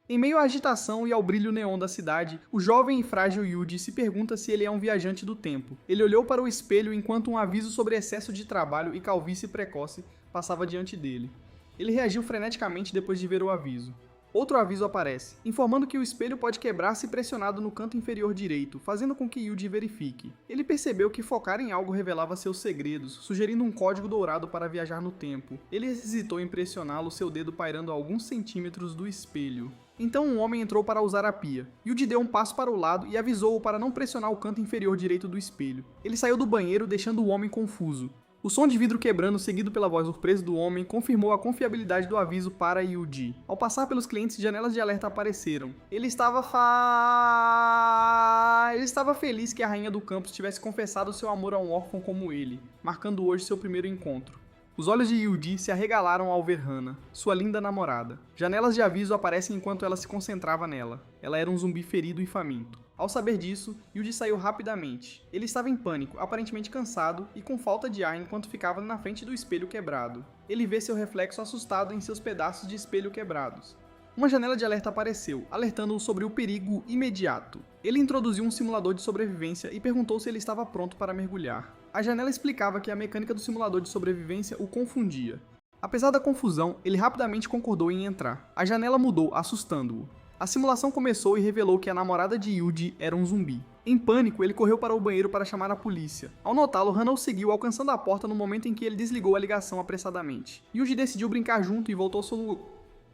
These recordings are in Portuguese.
Em meio à agitação e ao brilho neon da cidade, o jovem e frágil Yuji se pergunta se ele é um viajante do tempo. Ele olhou para o espelho enquanto um aviso sobre excesso de trabalho e calvície precoce passava diante dele. Ele reagiu freneticamente depois de ver o aviso. Outro aviso aparece, informando que o espelho pode quebrar se pressionado no canto inferior direito, fazendo com que Yuji verifique. Ele percebeu que focar em algo revelava seus segredos, sugerindo um código dourado para viajar no tempo. Ele hesitou em pressioná-lo, seu dedo pairando a alguns centímetros do espelho. Então um homem entrou para usar a pia. Yuji deu um passo para o lado e avisou-o para não pressionar o canto inferior direito do espelho. Ele saiu do banheiro, deixando o homem confuso. O som de vidro quebrando, seguido pela voz surpresa do homem, confirmou a confiabilidade do aviso para Yuji. Ao passar pelos clientes, janelas de alerta apareceram. Ele estava feliz que a rainha do campus tivesse confessado seu amor a um órfão como ele, marcando hoje seu primeiro encontro. Os olhos de Yuji se arregalaram ao ver Hana, sua linda namorada. Janelas de aviso aparecem enquanto ela se concentrava nela. Ela era um zumbi ferido e faminto. Ao saber disso, Yuji saiu rapidamente. Ele estava em pânico, aparentemente cansado e com falta de ar enquanto ficava na frente do espelho quebrado. Ele vê seu reflexo assustado em seus pedaços de espelho quebrados. Uma janela de alerta apareceu, alertando-o sobre o perigo imediato. Ele introduziu um simulador de sobrevivência e perguntou se ele estava pronto para mergulhar. A janela explicava que a mecânica do simulador de sobrevivência o confundia. Apesar da confusão, ele rapidamente concordou em entrar. A janela mudou, assustando-o. A simulação começou e revelou que a namorada de Yuji era um zumbi. Em pânico, ele correu para o banheiro para chamar a polícia. Ao notá-lo, Hana o seguiu, alcançando a porta no momento em que ele desligou a ligação apressadamente. Yuji decidiu brincar junto e voltou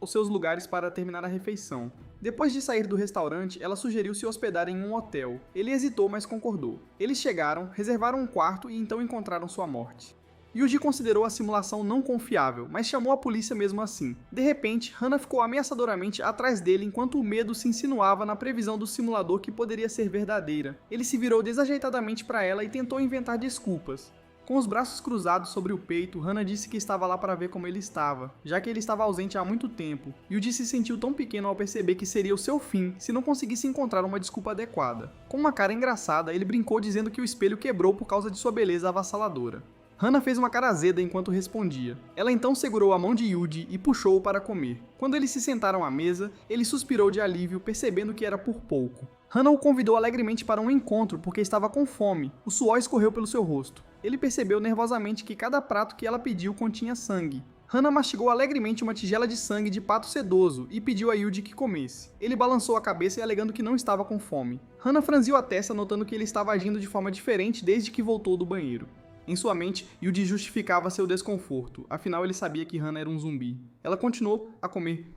aos seus lugares para terminar a refeição. Depois de sair do restaurante, ela sugeriu se hospedar em um hotel. Ele hesitou, mas concordou. Eles chegaram, reservaram um quarto e então encontraram sua morte. Yuji considerou a simulação não confiável, mas chamou a polícia mesmo assim. De repente, Hana ficou ameaçadoramente atrás dele enquanto o medo se insinuava na previsão do simulador que poderia ser verdadeira. Ele se virou desajeitadamente para ela e tentou inventar desculpas. Com os braços cruzados sobre o peito, Hana disse que estava lá para ver como ele estava, já que ele estava ausente há muito tempo. Yuji se sentiu tão pequeno ao perceber que seria o seu fim se não conseguisse encontrar uma desculpa adequada. Com uma cara engraçada, ele brincou dizendo que o espelho quebrou por causa de sua beleza avassaladora. Hana fez uma cara azeda enquanto respondia. Ela então segurou a mão de Yuji e puxou-o para comer. Quando eles se sentaram à mesa, ele suspirou de alívio, percebendo que era por pouco. Hana o convidou alegremente para um encontro porque estava com fome. O suor escorreu pelo seu rosto. Ele percebeu nervosamente que cada prato que ela pediu continha sangue. Hana mastigou alegremente uma tigela de sangue de pato sedoso e pediu a Yuji que comesse. Ele balançou a cabeça e alegando que não estava com fome. Hana franziu a testa, notando que ele estava agindo de forma diferente desde que voltou do banheiro. Em sua mente, Yuji justificava seu desconforto, afinal ele sabia que Hana era um zumbi. Ela continuou a comer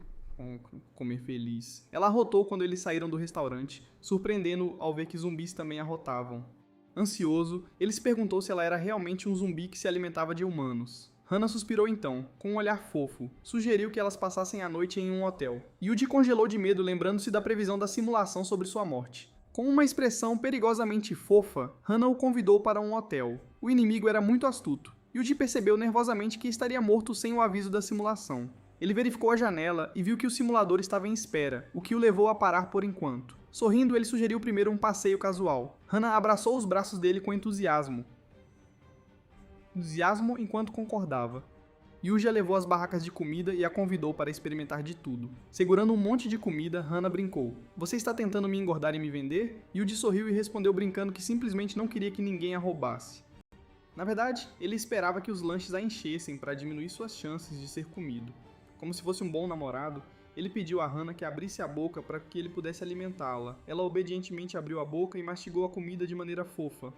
feliz. Ela arrotou quando eles saíram do restaurante, surpreendendo-o ao ver que zumbis também arrotavam. Ansioso, ele se perguntou se ela era realmente um zumbi que se alimentava de humanos. Hana suspirou então, com um olhar fofo. Sugeriu que elas passassem a noite em um hotel. Yuji congelou de medo, lembrando-se da previsão da simulação sobre sua morte. Com uma expressão perigosamente fofa, Hana o convidou para um hotel. O inimigo era muito astuto. Yuji percebeu nervosamente que estaria morto sem o aviso da simulação. Ele verificou a janela e viu que o simulador estava em espera, o que o levou a parar por enquanto. Sorrindo, ele sugeriu primeiro um passeio casual. Hana abraçou os braços dele com entusiasmo enquanto concordava. Yuji a levou às barracas de comida e a convidou para experimentar de tudo. Segurando um monte de comida, Hana brincou. Você está tentando me engordar e me vender? Yuji sorriu e respondeu brincando que simplesmente não queria que ninguém a roubasse. Na verdade, ele esperava que os lanches a enchessem para diminuir suas chances de ser comido. Como se fosse um bom namorado, ele pediu a Hana que abrisse a boca para que ele pudesse alimentá-la. Ela obedientemente abriu a boca e mastigou a comida de maneira fofa.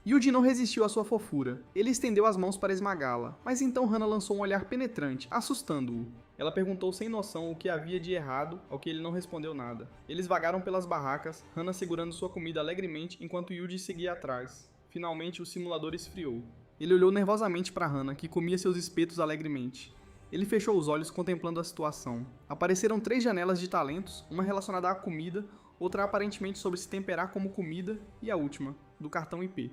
Yuji não resistiu à sua fofura. Ele estendeu as mãos para esmagá-la, mas então Hana lançou um olhar penetrante, assustando-o. Ela perguntou sem noção o que havia de errado, ao que ele não respondeu nada. Eles vagaram pelas barracas, Hana segurando sua comida alegremente enquanto Yuji seguia atrás. Finalmente o simulador esfriou. Ele olhou nervosamente para Hana, que comia seus espetos alegremente. Ele fechou os olhos contemplando a situação. Apareceram 3 janelas de talentos, uma relacionada à comida, outra aparentemente sobre se temperar como comida e a última, do cartão IP.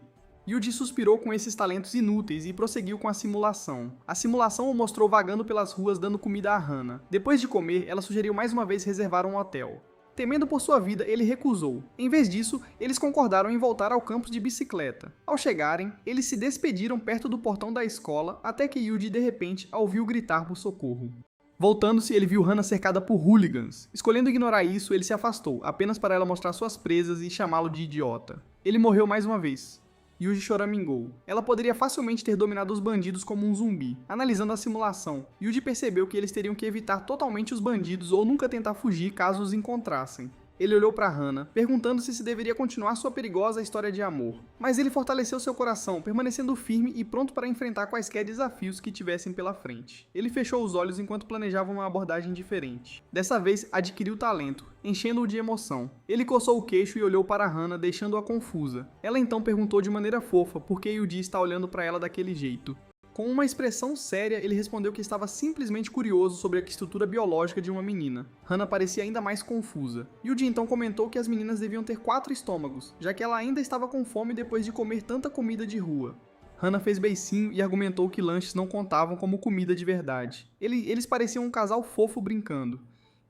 Yuji suspirou com esses talentos inúteis e prosseguiu com a simulação. A simulação o mostrou vagando pelas ruas dando comida a Hana. Depois de comer, ela sugeriu mais uma vez reservar um hotel. Temendo por sua vida, ele recusou. Em vez disso, eles concordaram em voltar ao campus de bicicleta. Ao chegarem, eles se despediram perto do portão da escola até que Yuji de repente a ouviu gritar por socorro. Voltando-se, ele viu Hana cercada por hooligans. Escolhendo ignorar isso, ele se afastou, apenas para ela mostrar suas presas e chamá-lo de idiota. Ele morreu mais uma vez. Yuji choramingou. Ela poderia facilmente ter dominado os bandidos como um zumbi. Analisando a simulação, Yuji percebeu que eles teriam que evitar totalmente os bandidos ou nunca tentar fugir caso os encontrassem. Ele olhou para Hana, perguntando-se se deveria continuar sua perigosa história de amor. Mas ele fortaleceu seu coração, permanecendo firme e pronto para enfrentar quaisquer desafios que tivessem pela frente. Ele fechou os olhos enquanto planejava uma abordagem diferente. Dessa vez, adquiriu talento, enchendo-o de emoção. Ele coçou o queixo e olhou para Hana, deixando-a confusa. Ela então perguntou de maneira fofa por que Yuji está olhando para ela daquele jeito. Com uma expressão séria, ele respondeu que estava simplesmente curioso sobre a estrutura biológica de uma menina. Hana parecia ainda mais confusa. Yuji então comentou que as meninas deviam ter 4 estômagos, já que ela ainda estava com fome depois de comer tanta comida de rua. Hana fez beicinho e argumentou que lanches não contavam como comida de verdade. Eles pareciam um casal fofo brincando.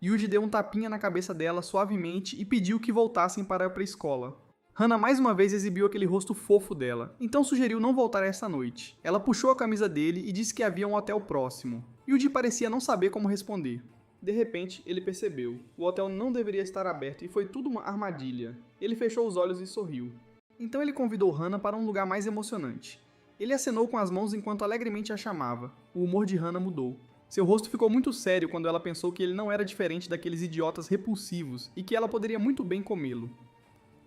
Yuji deu um tapinha na cabeça dela suavemente e pediu que voltassem para a pré-escola. Hana mais uma vez exibiu aquele rosto fofo dela, então sugeriu não voltar essa noite. Ela puxou a camisa dele e disse que havia um hotel próximo. Yuji parecia não saber como responder. De repente, ele percebeu. O hotel não deveria estar aberto e foi tudo uma armadilha. Ele fechou os olhos e sorriu. Então ele convidou Hana para um lugar mais emocionante. Ele acenou com as mãos enquanto alegremente a chamava. O humor de Hana mudou. Seu rosto ficou muito sério quando ela pensou que ele não era diferente daqueles idiotas repulsivos e que ela poderia muito bem comê-lo.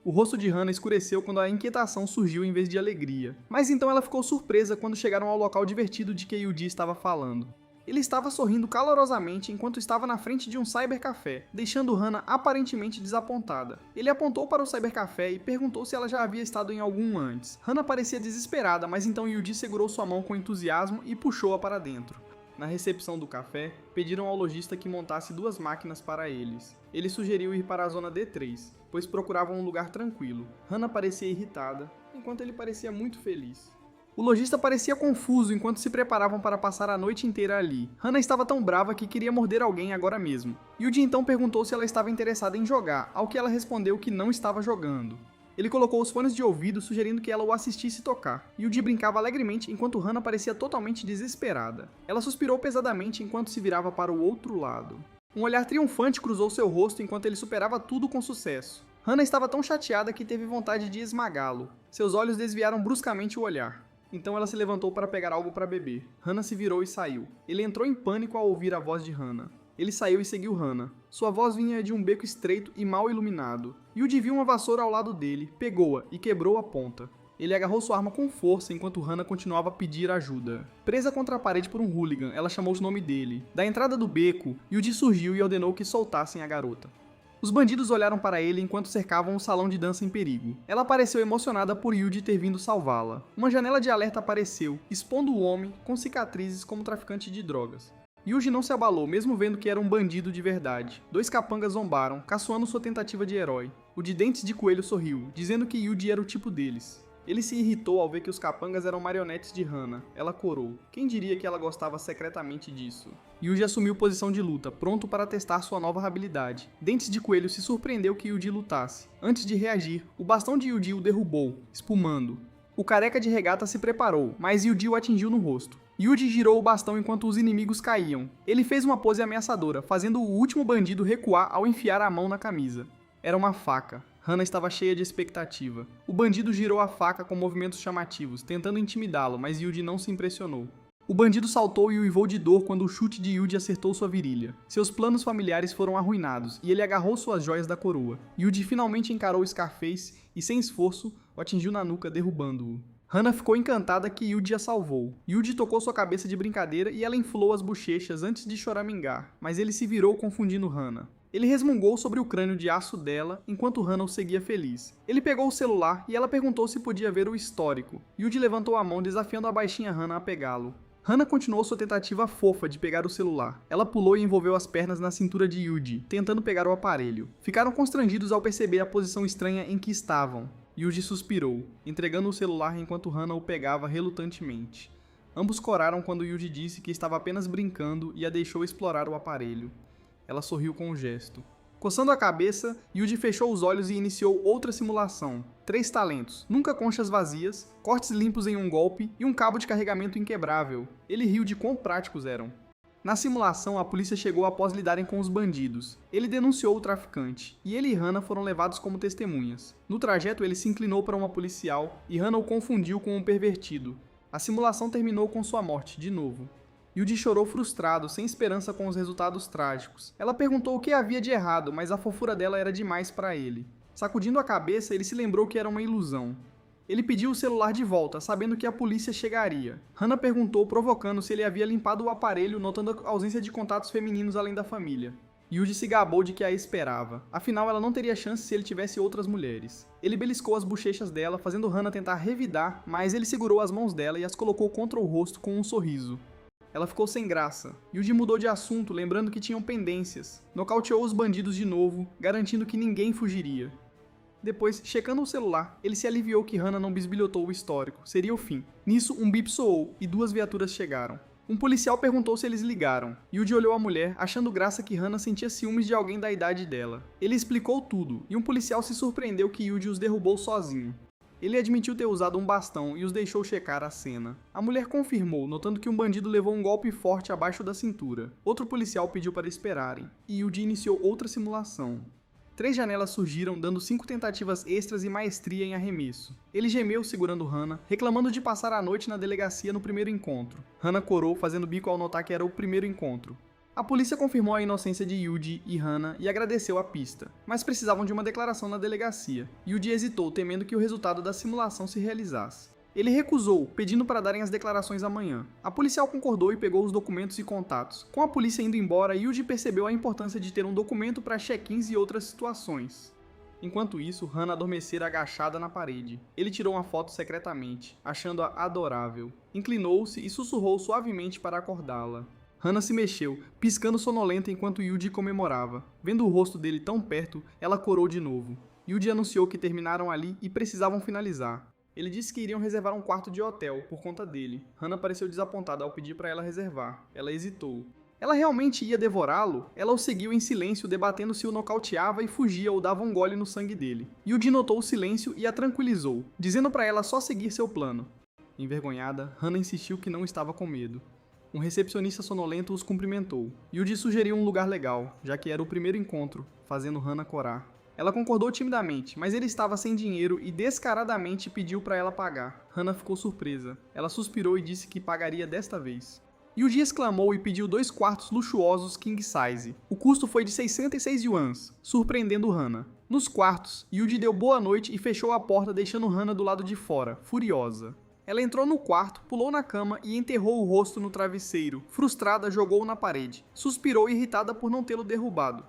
O rosto de Hana escureceu quando a inquietação surgiu em vez de alegria. Mas então ela ficou surpresa quando chegaram ao local divertido de que Yuji estava falando. Ele estava sorrindo calorosamente enquanto estava na frente de um cybercafé, deixando Hana aparentemente desapontada. Ele apontou para o cybercafé e perguntou se ela já havia estado em algum antes. Hana parecia desesperada, mas então Yuji segurou sua mão com entusiasmo e puxou-a para dentro. Na recepção do café, pediram ao lojista que montasse 2 máquinas para eles. Ele sugeriu ir para a zona D3, pois procuravam um lugar tranquilo. Hana parecia irritada, enquanto ele parecia muito feliz. O lojista parecia confuso enquanto se preparavam para passar a noite inteira ali. Hana estava tão brava que queria morder alguém agora mesmo. Yuji então perguntou se ela estava interessada em jogar, ao que ela respondeu que não estava jogando. Ele colocou os fones de ouvido, sugerindo que ela o assistisse tocar. Yuji brincava alegremente enquanto Hana parecia totalmente desesperada. Ela suspirou pesadamente enquanto se virava para o outro lado. Um olhar triunfante cruzou seu rosto enquanto ele superava tudo com sucesso. Hana estava tão chateada que teve vontade de esmagá-lo. Seus olhos desviaram bruscamente o olhar. Então ela se levantou para pegar algo para beber. Hana se virou e saiu. Ele entrou em pânico ao ouvir a voz de Hana. Ele saiu e seguiu Hana. Sua voz vinha de um beco estreito e mal iluminado. Yuji viu uma vassoura ao lado dele, pegou-a e quebrou a ponta. Ele agarrou sua arma com força enquanto Hana continuava a pedir ajuda. Presa contra a parede por um hooligan, ela chamou o nome dele. Da entrada do beco, Yuji surgiu e ordenou que soltassem a garota. Os bandidos olharam para ele enquanto cercavam o salão de dança em perigo. Ela pareceu emocionada por Yuji ter vindo salvá-la. Uma janela de alerta apareceu, expondo o homem, com cicatrizes como traficante de drogas. Yuji não se abalou, mesmo vendo que era um bandido de verdade. 2 capangas zombaram, caçoando sua tentativa de herói. O de dentes de coelho sorriu, dizendo que Yuji era o tipo deles. Ele se irritou ao ver que os capangas eram marionetes de Hana. Ela corou. Quem diria que ela gostava secretamente disso? Yuji assumiu posição de luta, pronto para testar sua nova habilidade. Dentes de coelho se surpreendeu que Yuji lutasse. Antes de reagir, o bastão de Yuji o derrubou, espumando. O careca de regata se preparou, mas Yuji o atingiu no rosto. Yuji girou o bastão enquanto os inimigos caíam. Ele fez uma pose ameaçadora, fazendo o último bandido recuar ao enfiar a mão na camisa. Era uma faca. Hana estava cheia de expectativa. O bandido girou a faca com movimentos chamativos, tentando intimidá-lo, mas Yuji não se impressionou. O bandido saltou e uivou de dor quando o chute de Yuji acertou sua virilha. Seus planos familiares foram arruinados, e ele agarrou suas joias da coroa. Yuji finalmente encarou Scarface e, sem esforço, o atingiu na nuca, derrubando-o. Hana ficou encantada que Yuji a salvou. Yuji tocou sua cabeça de brincadeira e ela inflou as bochechas antes de choramingar, mas ele se virou confundindo Hana. Ele resmungou sobre o crânio de aço dela, enquanto Hana o seguia feliz. Ele pegou o celular e ela perguntou se podia ver o histórico. Yuji levantou a mão, desafiando a baixinha Hana a pegá-lo. Hana continuou sua tentativa fofa de pegar o celular. Ela pulou e envolveu as pernas na cintura de Yuji, tentando pegar o aparelho. Ficaram constrangidos ao perceber a posição estranha em que estavam. Yuji suspirou, entregando o celular enquanto Hana o pegava relutantemente. Ambos coraram quando Yuji disse que estava apenas brincando e a deixou explorar o aparelho. Ela sorriu com um gesto. Coçando a cabeça, Yuji fechou os olhos e iniciou outra simulação. 3 talentos, nunca conchas vazias, cortes limpos em um golpe e um cabo de carregamento inquebrável. Ele riu de quão práticos eram. Na simulação, a polícia chegou após lidarem com os bandidos. Ele denunciou o traficante, e ele e Hannah foram levados como testemunhas. No trajeto, ele se inclinou para uma policial, e Hannah o confundiu com um pervertido. A simulação terminou com sua morte, de novo. Yuji chorou frustrado, sem esperança com os resultados trágicos. Ela perguntou o que havia de errado, mas a fofura dela era demais para ele. Sacudindo a cabeça, ele se lembrou que era uma ilusão. Ele pediu o celular de volta, sabendo que a polícia chegaria. Hannah perguntou, provocando se ele havia limpado o aparelho, notando a ausência de contatos femininos além da família. Yuji se gabou de que a esperava. Afinal, ela não teria chance se ele tivesse outras mulheres. Ele beliscou as bochechas dela, fazendo Hannah tentar revidar, mas ele segurou as mãos dela e as colocou contra o rosto com um sorriso. Ela ficou sem graça. Yuji mudou de assunto, lembrando que tinham pendências. Nocauteou os bandidos de novo, garantindo que ninguém fugiria. Depois, checando o celular, ele se aliviou que Hannah não bisbilhotou o histórico. Seria o fim. Nisso, um bip soou e 2 viaturas chegaram. Um policial perguntou se eles ligaram. Yuji olhou a mulher, achando graça que Hannah sentia ciúmes de alguém da idade dela. Ele explicou tudo, e um policial se surpreendeu que Yuji os derrubou sozinho. Ele admitiu ter usado um bastão e os deixou checar a cena. A mulher confirmou, notando que um bandido levou um golpe forte abaixo da cintura. Outro policial pediu para esperarem, e Yuji iniciou outra simulação. 3 janelas surgiram, dando 5 tentativas extras e maestria em arremesso. Ele gemeu segurando Hannah, reclamando de passar a noite na delegacia no primeiro encontro. Hannah corou, fazendo bico ao notar que era o primeiro encontro. A polícia confirmou a inocência de Yuji e Hannah e agradeceu a pista, mas precisavam de uma declaração na delegacia. Yuji hesitou, temendo que o resultado da simulação se realizasse. Ele recusou, pedindo para darem as declarações amanhã. A policial concordou e pegou os documentos e contatos. Com a polícia indo embora, Yuji percebeu a importância de ter um documento para check-ins e outras situações. Enquanto isso, Hannah adormecera agachada na parede. Ele tirou uma foto secretamente, achando-a adorável. Inclinou-se e sussurrou suavemente para acordá-la. Hannah se mexeu, piscando sonolenta enquanto Yuji comemorava. Vendo o rosto dele tão perto, ela corou de novo. Yuji anunciou que terminaram ali e precisavam finalizar. Ele disse que iriam reservar um quarto de hotel, por conta dele. Hannah pareceu desapontada ao pedir para ela reservar. Ela hesitou. Ela realmente ia devorá-lo? Ela o seguiu em silêncio, debatendo se o nocauteava e fugia ou dava um gole no sangue dele. Yuji notou o silêncio e a tranquilizou, dizendo para ela só seguir seu plano. Envergonhada, Hannah insistiu que não estava com medo. Um recepcionista sonolento os cumprimentou. Yuji sugeriu um lugar legal, já que era o primeiro encontro, fazendo Hannah corar. Ela concordou timidamente, mas ele estava sem dinheiro e descaradamente pediu para ela pagar. Hannah ficou surpresa. Ela suspirou e disse que pagaria desta vez. Yuji exclamou e pediu 2 quartos luxuosos king size. O custo foi de 66 yuans, surpreendendo Hannah. Nos quartos, Yuji deu boa noite e fechou a porta, deixando Hannah do lado de fora, furiosa. Ela entrou no quarto, pulou na cama e enterrou o rosto no travesseiro. Frustrada, jogou-o na parede. Suspirou irritada por não tê-lo derrubado.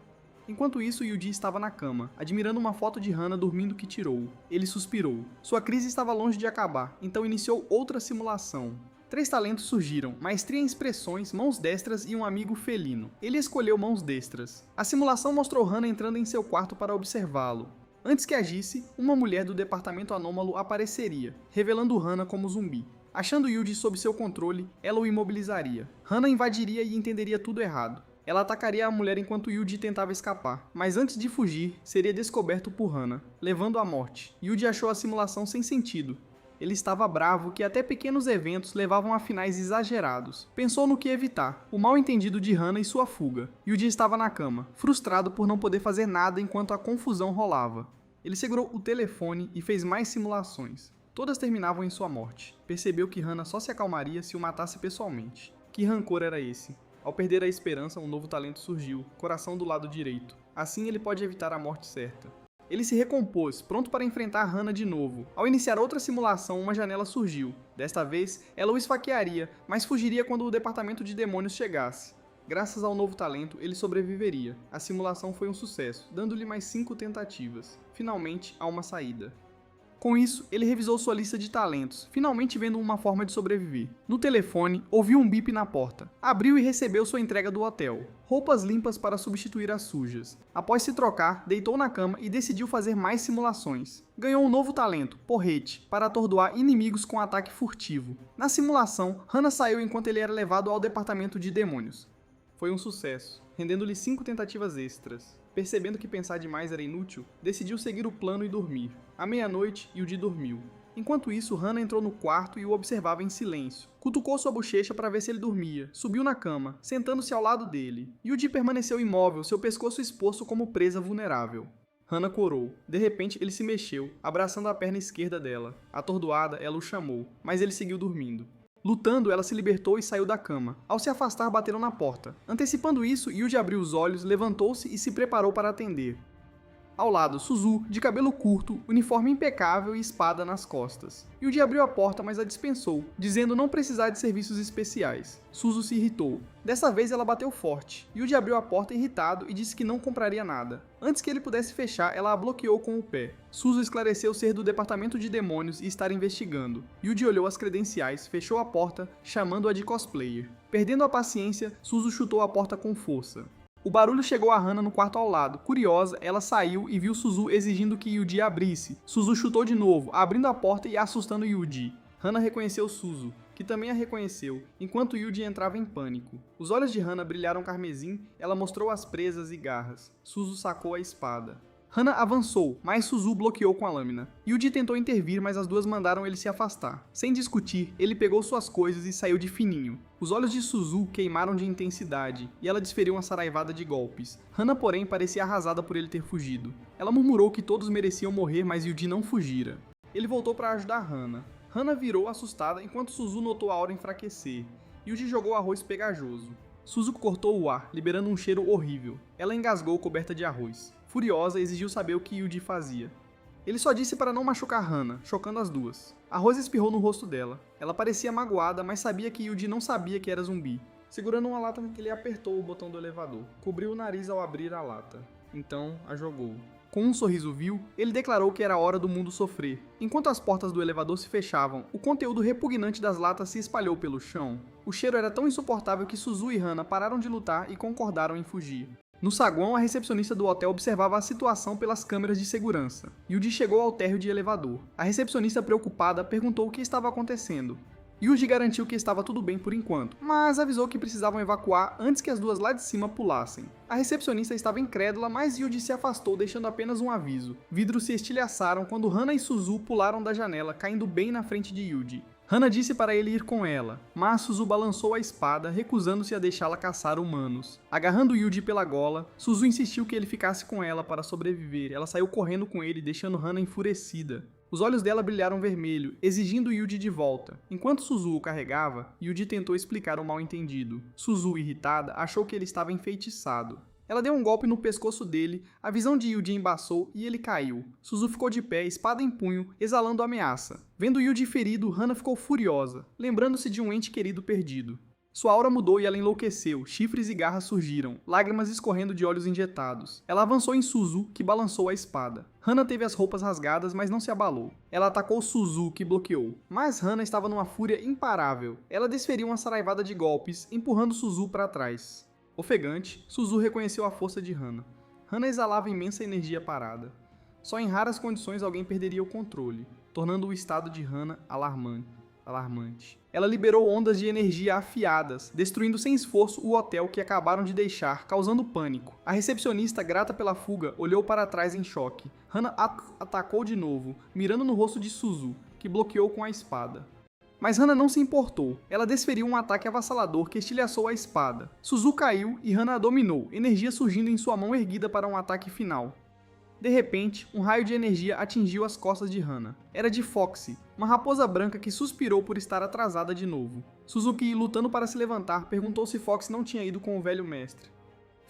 Enquanto isso, Yuji estava na cama, admirando uma foto de Hannah dormindo que tirou. Ele suspirou. Sua crise estava longe de acabar, então iniciou outra simulação. 3 talentos surgiram, maestria em expressões, mãos destras e um amigo felino. Ele escolheu mãos destras. A simulação mostrou Hannah entrando em seu quarto para observá-lo. Antes que agisse, uma mulher do departamento anômalo apareceria, revelando Hannah como zumbi. Achando Yuji sob seu controle, ela o imobilizaria. Hannah invadiria e entenderia tudo errado. Ela atacaria a mulher enquanto Yuji tentava escapar, mas antes de fugir, seria descoberto por Hannah, levando à morte. Yuji achou a simulação sem sentido. Ele estava bravo que até pequenos eventos levavam a finais exagerados. Pensou no que evitar, o mal-entendido de Hannah e sua fuga. Yuji estava na cama, frustrado por não poder fazer nada enquanto a confusão rolava. Ele segurou o telefone e fez mais simulações. Todas terminavam em sua morte. Percebeu que Hannah só se acalmaria se o matasse pessoalmente. Que rancor era esse? Ao perder a esperança, um novo talento surgiu, coração do lado direito. Assim ele pode evitar a morte certa. Ele se recompôs, pronto para enfrentar Hannah de novo. Ao iniciar outra simulação, uma janela surgiu. Desta vez, ela o esfaquearia, mas fugiria quando o departamento de demônios chegasse. Graças ao novo talento, ele sobreviveria. A simulação foi um sucesso, dando-lhe mais 5 tentativas. Finalmente, há uma saída. Com isso, ele revisou sua lista de talentos, finalmente vendo uma forma de sobreviver. No telefone, ouviu um bip na porta. Abriu e recebeu sua entrega do hotel. Roupas limpas para substituir as sujas. Após se trocar, deitou na cama e decidiu fazer mais simulações. Ganhou um novo talento, porrete, para atordoar inimigos com ataque furtivo. Na simulação, Hannah saiu enquanto ele era levado ao departamento de demônios. Foi um sucesso, rendendo-lhe 5 tentativas extras. Percebendo que pensar demais era inútil, decidiu seguir o plano e dormir. À meia-noite, Yuji dormiu. Enquanto isso, Hana entrou no quarto e o observava em silêncio. Cutucou sua bochecha para ver se ele dormia, subiu na cama, sentando-se ao lado dele. Yuji permaneceu imóvel, seu pescoço exposto como presa vulnerável. Hana corou. De repente, ele se mexeu, abraçando a perna esquerda dela. Atordoada, ela o chamou, mas ele seguiu dormindo. Lutando, ela se libertou e saiu da cama. Ao se afastar, bateram na porta. Antecipando isso, Yuji abriu os olhos, levantou-se e se preparou para atender. Ao lado, Suzu, de cabelo curto, uniforme impecável e espada nas costas. Yuji abriu a porta, mas a dispensou, dizendo não precisar de serviços especiais. Suzu se irritou. Dessa vez ela bateu forte. Yuji abriu a porta irritado e disse que não compraria nada. Antes que ele pudesse fechar, ela a bloqueou com o pé. Suzu esclareceu ser do departamento de demônios e estar investigando. Yuji olhou as credenciais, fechou a porta, chamando-a de cosplayer. Perdendo a paciência, Suzu chutou a porta com força. O barulho chegou a Hana no quarto ao lado. Curiosa, ela saiu e viu Suzu exigindo que Yuji abrisse. Suzu chutou de novo, abrindo a porta e assustando Yuji. Hana reconheceu Suzu, que também a reconheceu, enquanto Yuji entrava em pânico. Os olhos de Hana brilharam carmesim, ela mostrou as presas e garras. Suzu sacou a espada. Hana avançou, mas Suzu bloqueou com a lâmina. Yuji tentou intervir, mas as duas mandaram ele se afastar. Sem discutir, ele pegou suas coisas e saiu de fininho. Os olhos de Suzu queimaram de intensidade, e ela desferiu uma saraivada de golpes. Hana, porém, parecia arrasada por ele ter fugido. Ela murmurou que todos mereciam morrer, mas Yuji não fugira. Ele voltou para ajudar Hana. Hana virou assustada enquanto Suzu notou a aura enfraquecer. Yuji jogou arroz pegajoso. Suzu cortou o ar, liberando um cheiro horrível. Ela engasgou coberta de arroz. Furiosa, exigiu saber o que Yuji fazia. Ele só disse para não machucar Hana, chocando as duas. Arroz espirrou no rosto dela. Ela parecia magoada, mas sabia que Yuji não sabia que era zumbi. Segurando uma lata, ele apertou o botão do elevador. Cobriu o nariz ao abrir a lata. Então, a jogou. Com um sorriso vil, ele declarou que era hora do mundo sofrer. Enquanto as portas do elevador se fechavam, o conteúdo repugnante das latas se espalhou pelo chão. O cheiro era tão insuportável que Suzu e Hana pararam de lutar e concordaram em fugir. No saguão, a recepcionista do hotel observava a situação pelas câmeras de segurança. Yuji chegou ao térreo de elevador. A recepcionista, preocupada, perguntou o que estava acontecendo. Yuji garantiu que estava tudo bem por enquanto, mas avisou que precisavam evacuar antes que as duas lá de cima pulassem. A recepcionista estava incrédula, mas Yuji se afastou, deixando apenas um aviso. Vidros se estilhaçaram quando Hana e Suzu pularam da janela, caindo bem na frente de Yuji. Hana disse para ele ir com ela, mas Suzu balançou a espada, recusando-se a deixá-la caçar humanos. Agarrando Yuji pela gola, Suzu insistiu que ele ficasse com ela para sobreviver. Ela saiu correndo com ele, deixando Hana enfurecida. Os olhos dela brilharam vermelho, exigindo Yuji de volta. Enquanto Suzu o carregava, Yuji tentou explicar o mal-entendido. Suzu, irritada, achou que ele estava enfeitiçado. Ela deu um golpe no pescoço dele, a visão de Yuji embaçou e ele caiu. Suzu ficou de pé, espada em punho, exalando ameaça. Vendo Yuji ferido, Hana ficou furiosa, lembrando-se de um ente querido perdido. Sua aura mudou e ela enlouqueceu, chifres e garras surgiram, lágrimas escorrendo de olhos injetados. Ela avançou em Suzu, que balançou a espada. Hana teve as roupas rasgadas, mas não se abalou. Ela atacou Suzu, que bloqueou. Mas Hana estava numa fúria imparável. Ela desferiu uma saraivada de golpes, empurrando Suzu para trás. Ofegante, Suzu reconheceu a força de Hana. Hana exalava imensa energia parada. Só em raras condições alguém perderia o controle, tornando o estado de Hana alarmante. Ela liberou ondas de energia afiadas, destruindo sem esforço o hotel que acabaram de deixar, causando pânico. A recepcionista, grata pela fuga, olhou para trás em choque. Hana atacou de novo, mirando no rosto de Suzu, que bloqueou com a espada. Mas Hana não se importou. Ela desferiu um ataque avassalador que estilhaçou a espada. Suzu caiu e Hana a dominou, energia surgindo em sua mão erguida para um ataque final. De repente, um raio de energia atingiu as costas de Hana. Era de Foxy, uma raposa branca que suspirou por estar atrasada de novo. Suzuki, lutando para se levantar, perguntou se Foxy não tinha ido com o velho mestre.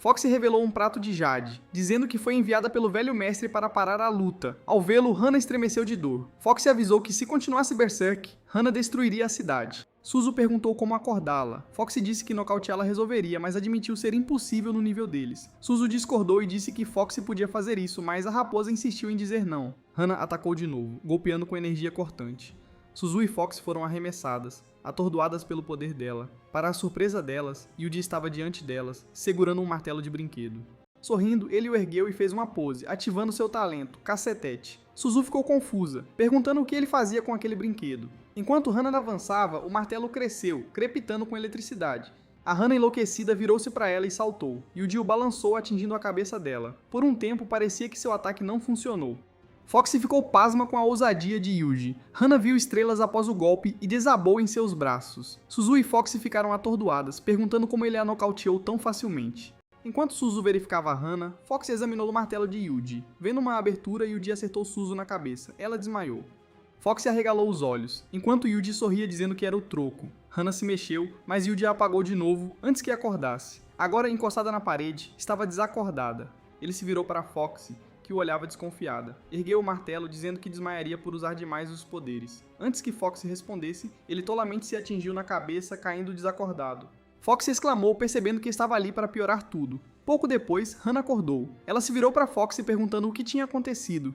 Foxy revelou um prato de jade, dizendo que foi enviada pelo velho mestre para parar a luta. Ao vê-lo, Hana estremeceu de dor. Foxy avisou que se continuasse Berserk, Hana destruiria a cidade. Suzu perguntou como acordá-la. Foxy disse que nocauteá-la resolveria, mas admitiu ser impossível no nível deles. Suzu discordou e disse que Foxy podia fazer isso, mas a raposa insistiu em dizer não. Hana atacou de novo, golpeando com energia cortante. Suzu e Foxy foram arremessadas, atordoadas pelo poder dela. Para a surpresa delas, Yuji estava diante delas, segurando um martelo de brinquedo. Sorrindo, ele o ergueu e fez uma pose, ativando seu talento, cacetete. Suzu ficou confusa, perguntando o que ele fazia com aquele brinquedo. Enquanto Hana avançava, o martelo cresceu, crepitando com eletricidade. A Hana enlouquecida virou-se para ela e saltou. Yuji o balançou, atingindo a cabeça dela. Por um tempo, parecia que seu ataque não funcionou. Foxy ficou pasma com a ousadia de Yuji. Hana viu estrelas após o golpe e desabou em seus braços. Suzu e Foxy ficaram atordoadas, perguntando como ele a nocauteou tão facilmente. Enquanto Suzu verificava Hana, Foxy examinou o martelo de Yuji. Vendo uma abertura, Yuji acertou Suzu na cabeça. Ela desmaiou. Foxy arregalou os olhos, enquanto Yuji sorria dizendo que era o troco. Hana se mexeu, mas Yuji a apagou de novo antes que acordasse. Agora encostada na parede, estava desacordada. Ele se virou para Foxy, que o olhava desconfiada. Ergueu o martelo dizendo que desmaiaria por usar demais os poderes. Antes que Foxy respondesse, ele tolamente se atingiu na cabeça, caindo desacordado. Foxy exclamou, percebendo que estava ali para piorar tudo. Pouco depois, Hana acordou. Ela se virou para Foxy perguntando o que tinha acontecido.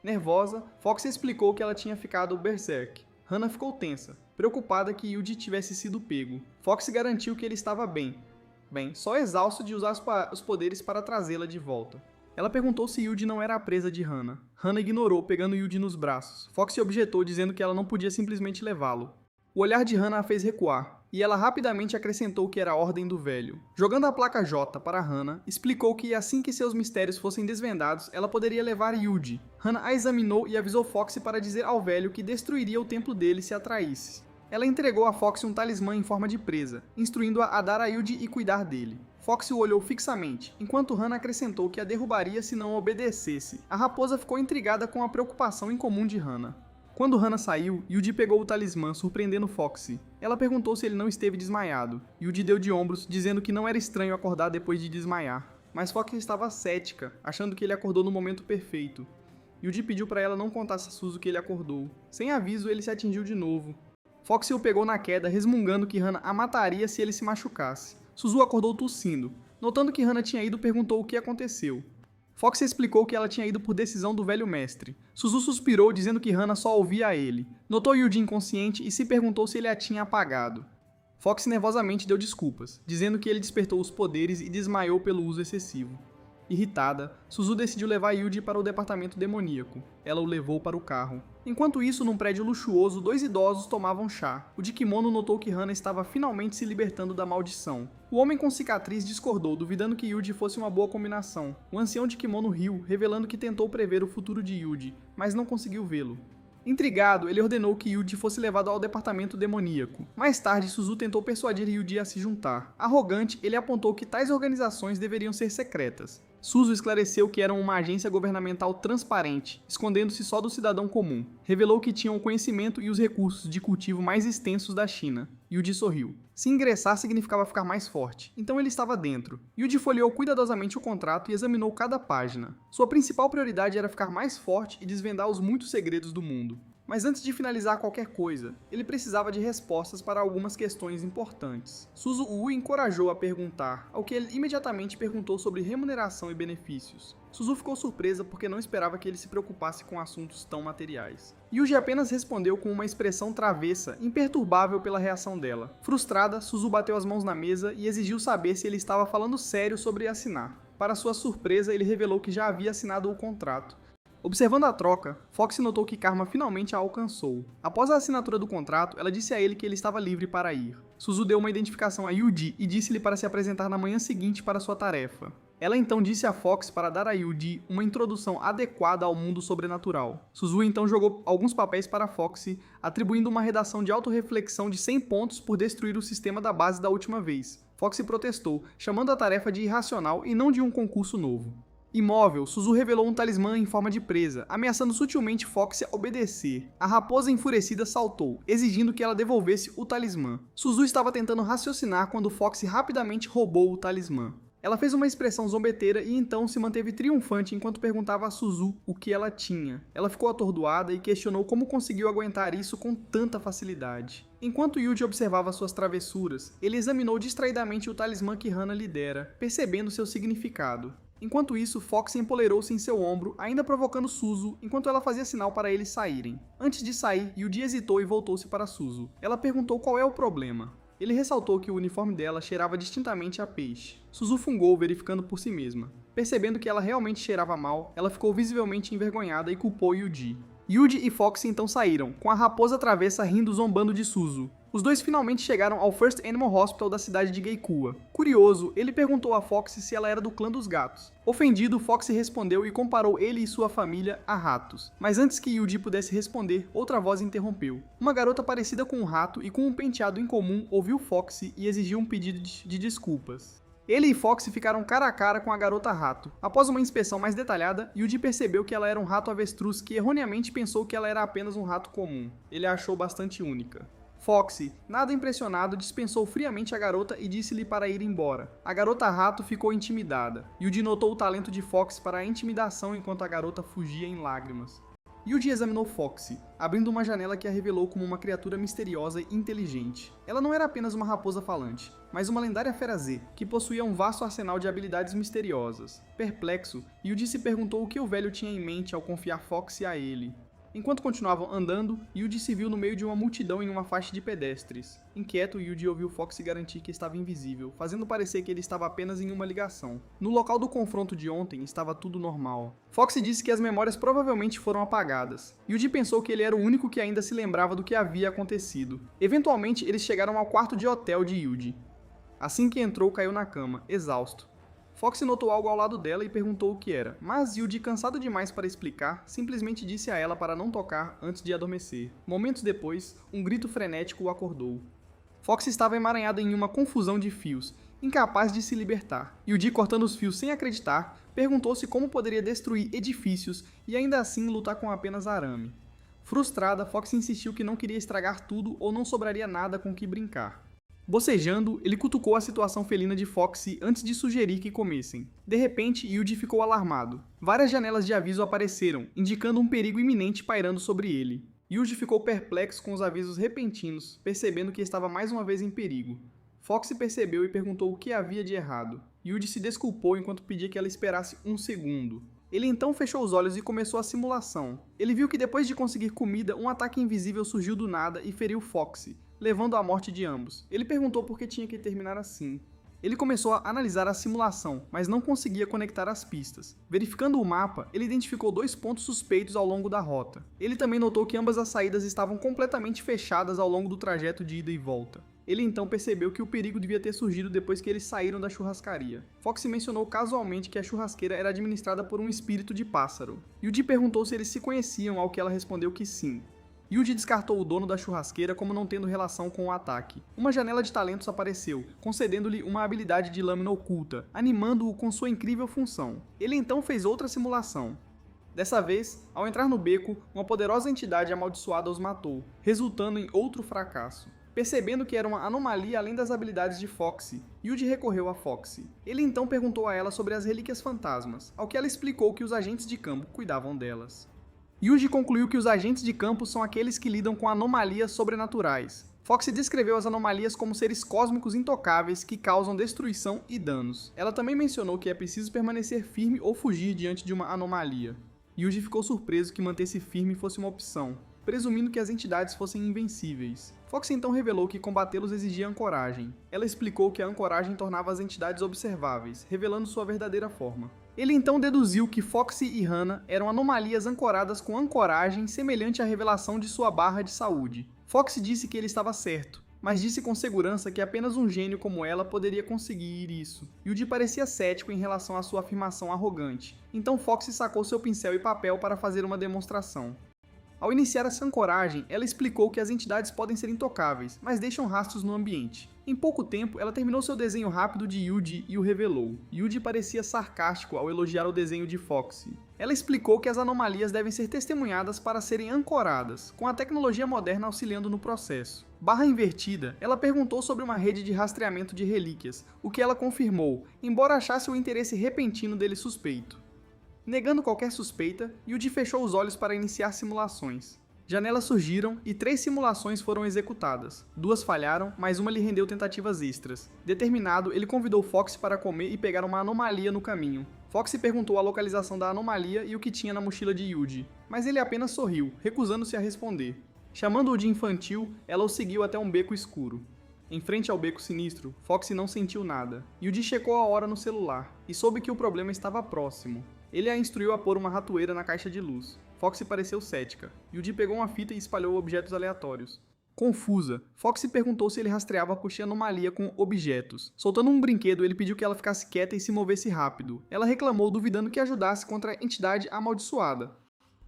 Nervosa, Foxy explicou que ela tinha ficado berserk. Hana ficou tensa, preocupada que Yuji tivesse sido pego. Foxy garantiu que ele estava bem, só exausto de usar os poderes para trazê-la de volta. Ela perguntou se Yuji não era a presa de Hana. Hana ignorou, pegando Yuji nos braços. Foxy objetou, dizendo que ela não podia simplesmente levá-lo. O olhar de Hana a fez recuar, e ela rapidamente acrescentou que era a ordem do velho. Jogando a placa J para Hana, explicou que assim que seus mistérios fossem desvendados, ela poderia levar Yuji. Hana a examinou e avisou Foxy para dizer ao velho que destruiria o templo dele se a traísse. Ela entregou a Foxy um talismã em forma de presa, instruindo-a a dar a Yuji e cuidar dele. Foxy o olhou fixamente, enquanto Hana acrescentou que a derrubaria se não obedecesse. A raposa ficou intrigada com a preocupação incomum de Hana. Quando Hana saiu, Yuji pegou o talismã, surpreendendo Foxy. Ela perguntou se ele não esteve desmaiado. Yuji deu de ombros, dizendo que não era estranho acordar depois de desmaiar. Mas Foxy estava cética, achando que ele acordou no momento perfeito. Yuji pediu para ela não contar a Suzu que ele acordou. Sem aviso, ele se atingiu de novo. Foxy o pegou na queda, resmungando que Hana a mataria se ele se machucasse. Suzu acordou tossindo. Notando que Hana tinha ido, perguntou o que aconteceu. Foxy explicou que ela tinha ido por decisão do velho mestre. Suzu suspirou, dizendo que Hana só ouvia a ele. Notou Yuji inconsciente e se perguntou se ele a tinha apagado. Foxy nervosamente deu desculpas, dizendo que ele despertou os poderes e desmaiou pelo uso excessivo. Irritada, Suzu decidiu levar Yuji para o departamento demoníaco. Ela o levou para o carro. Enquanto isso, num prédio luxuoso, dois idosos tomavam chá. O de kimono notou que Hana estava finalmente se libertando da maldição. O homem com cicatriz discordou, duvidando que Yuji fosse uma boa combinação. O ancião de kimono riu, revelando que tentou prever o futuro de Yuji, mas não conseguiu vê-lo. Intrigado, ele ordenou que Yuji fosse levado ao departamento demoníaco. Mais tarde, Suzu tentou persuadir Yuji a se juntar. Arrogante, ele apontou que tais organizações deveriam ser secretas. Suzu esclareceu que eram uma agência governamental transparente, escondendo-se só do cidadão comum. Revelou que tinham o conhecimento e os recursos de cultivo mais extensos da China. Yuji sorriu. Se ingressar significava ficar mais forte, então ele estava dentro. Yuji folheou cuidadosamente o contrato e examinou cada página. Sua principal prioridade era ficar mais forte e desvendar os muitos segredos do mundo. Mas antes de finalizar qualquer coisa, ele precisava de respostas para algumas questões importantes. Suzu o encorajou a perguntar, ao que ele imediatamente perguntou sobre remuneração e benefícios. Suzu ficou surpresa porque não esperava que ele se preocupasse com assuntos tão materiais. Yuji apenas respondeu com uma expressão travessa, imperturbável pela reação dela. Frustrada, Suzu bateu as mãos na mesa e exigiu saber se ele estava falando sério sobre assinar. Para sua surpresa, ele revelou que já havia assinado o contrato. Observando a troca, Foxy notou que Karma finalmente a alcançou. Após a assinatura do contrato, ela disse a ele que ele estava livre para ir. Suzu deu uma identificação a Yuji e disse-lhe para se apresentar na manhã seguinte para sua tarefa. Ela então disse a Foxy para dar a Yuji uma introdução adequada ao mundo sobrenatural. Suzu então jogou alguns papéis para Foxy, atribuindo uma redação de autorreflexão de 100 pontos por destruir o sistema da base da última vez. Foxy protestou, chamando a tarefa de irracional e não de um concurso novo. Imóvel, Suzu revelou um talismã em forma de presa, ameaçando sutilmente Foxy a obedecer. A raposa enfurecida saltou, exigindo que ela devolvesse o talismã. Suzu estava tentando raciocinar quando Foxy rapidamente roubou o talismã. Ela fez uma expressão zombeteira e então se manteve triunfante enquanto perguntava a Suzu o que ela tinha. Ela ficou atordoada e questionou como conseguiu aguentar isso com tanta facilidade. Enquanto Yuji observava suas travessuras, ele examinou distraidamente o talismã que Hana lhe dera, percebendo seu significado. Enquanto isso, Foxy empoleirou-se em seu ombro, ainda provocando Suzu, enquanto ela fazia sinal para eles saírem. Antes de sair, Yuji hesitou e voltou-se para Suzu. Ela perguntou qual é o problema. Ele ressaltou que o uniforme dela cheirava distintamente a peixe. Suzu fungou, verificando por si mesma. Percebendo que ela realmente cheirava mal, ela ficou visivelmente envergonhada e culpou Yuji. Yuji e Foxy então saíram, com a raposa travessa rindo zombando de Suzu. Os dois finalmente chegaram ao First Animal Hospital da cidade de Geikua. Curioso, ele perguntou a Foxy se ela era do clã dos gatos. Ofendido, Foxy respondeu e comparou ele e sua família a ratos. Mas antes que Yuji pudesse responder, outra voz interrompeu. Uma garota parecida com um rato e com um penteado incomum ouviu Foxy e exigiu um pedido de desculpas. Ele e Foxy ficaram cara a cara com a garota rato. Após uma inspeção mais detalhada, Yuji percebeu que ela era um rato avestruz que erroneamente pensou que ela era apenas um rato comum. Ele a achou bastante única. Foxy, nada impressionado, dispensou friamente a garota e disse-lhe para ir embora. A garota rato ficou intimidada. Yuji notou o talento de Foxy para a intimidação enquanto a garota fugia em lágrimas. Yuji examinou Foxy, abrindo uma janela que a revelou como uma criatura misteriosa e inteligente. Ela não era apenas uma raposa falante, mas uma lendária fera Z, que possuía um vasto arsenal de habilidades misteriosas. Perplexo, Yuji se perguntou o que o velho tinha em mente ao confiar Foxy a ele. Enquanto continuavam andando, Yuji se viu no meio de uma multidão em uma faixa de pedestres. Inquieto, Yuji ouviu Foxy garantir que estava invisível, fazendo parecer que ele estava apenas em uma ligação. No local do confronto de ontem, estava tudo normal. Foxy disse que as memórias provavelmente foram apagadas. Yuji pensou que ele era o único que ainda se lembrava do que havia acontecido. Eventualmente, eles chegaram ao quarto de hotel de Yuji. Assim que entrou, caiu na cama, exausto. Foxy notou algo ao lado dela e perguntou o que era, mas Yuji, cansado demais para explicar, simplesmente disse a ela para não tocar antes de adormecer. Momentos depois, um grito frenético o acordou. Foxy estava emaranhado em uma confusão de fios, incapaz de se libertar. Yuji, cortando os fios sem acreditar, perguntou-se como poderia destruir edifícios e ainda assim lutar com apenas arame. Frustrada, Foxy insistiu que não queria estragar tudo ou não sobraria nada com que brincar. Bocejando, ele cutucou a situação felina de Foxy antes de sugerir que comessem. De repente, Yuji ficou alarmado. Várias janelas de aviso apareceram, indicando um perigo iminente pairando sobre ele. Yuji ficou perplexo com os avisos repentinos, percebendo que estava mais uma vez em perigo. Foxy percebeu e perguntou o que havia de errado. Yuji se desculpou enquanto pedia que ela esperasse um segundo. Ele então fechou os olhos e começou a simulação. Ele viu que depois de conseguir comida, um ataque invisível surgiu do nada e feriu Foxy, levando à morte de ambos. Ele perguntou por que tinha que terminar assim. Ele começou a analisar a simulação, mas não conseguia conectar as pistas. Verificando o mapa, ele identificou 2 pontos suspeitos ao longo da rota. Ele também notou que ambas as saídas estavam completamente fechadas ao longo do trajeto de ida e volta. Ele então percebeu que o perigo devia ter surgido depois que eles saíram da churrascaria. Foxy mencionou casualmente que a churrasqueira era administrada por um espírito de pássaro. Yuji perguntou se eles se conheciam, ao que ela respondeu que sim. Yuji descartou o dono da churrasqueira como não tendo relação com o ataque. Uma janela de talentos apareceu, concedendo-lhe uma habilidade de lâmina oculta, animando-o com sua incrível função. Ele então fez outra simulação. Dessa vez, ao entrar no beco, uma poderosa entidade amaldiçoada os matou, resultando em outro fracasso. Percebendo que era uma anomalia além das habilidades de Foxy, Yuji recorreu a Foxy. Ele então perguntou a ela sobre as relíquias fantasmas, ao que ela explicou que os agentes de campo cuidavam delas. Yuji concluiu que os agentes de campo são aqueles que lidam com anomalias sobrenaturais. Foxy descreveu as anomalias como seres cósmicos intocáveis que causam destruição e danos. Ela também mencionou que é preciso permanecer firme ou fugir diante de uma anomalia. Yuji ficou surpreso que manter-se firme fosse uma opção, presumindo que as entidades fossem invencíveis. Foxy então revelou que combatê-los exigia ancoragem. Ela explicou que a ancoragem tornava as entidades observáveis, revelando sua verdadeira forma. Ele então deduziu que Foxy e Hana eram anomalias ancoradas com ancoragem semelhante à revelação de sua barra de saúde. Foxy disse que ele estava certo, mas disse com segurança que apenas um gênio como ela poderia conseguir isso. Yuji parecia cético em relação à sua afirmação arrogante, então Foxy sacou seu pincel e papel para fazer uma demonstração. Ao iniciar essa ancoragem, ela explicou que as entidades podem ser intocáveis, mas deixam rastros no ambiente. Em pouco tempo, ela terminou seu desenho rápido de Yuji e o revelou. Yuji parecia sarcástico ao elogiar o desenho de Foxy. Ela explicou que as anomalias devem ser testemunhadas para serem ancoradas, com a tecnologia moderna auxiliando no processo. Barra invertida, ela perguntou sobre uma rede de rastreamento de relíquias, o que ela confirmou, embora achasse o interesse repentino dele suspeito. Negando qualquer suspeita, Yuji fechou os olhos para iniciar simulações. Janelas surgiram e 3 simulações foram executadas. 2 falharam, mas uma lhe rendeu tentativas extras. Determinado, ele convidou Foxy para comer e pegar uma anomalia no caminho. Foxy perguntou a localização da anomalia e o que tinha na mochila de Yuji, mas ele apenas sorriu, recusando-se a responder. Chamando-o de infantil, ela o seguiu até um beco escuro. Em frente ao beco sinistro, Foxy não sentiu nada. Yuji checou a hora no celular e soube que o problema estava próximo. Ele a instruiu a pôr uma ratoeira na caixa de luz. Foxy pareceu cética. Yuji pegou uma fita e espalhou objetos aleatórios. Confusa, Foxy perguntou se ele rastreava qualquer anomalia com objetos. Soltando um brinquedo, ele pediu que ela ficasse quieta e se movesse rápido. Ela reclamou, duvidando que ajudasse contra a entidade amaldiçoada.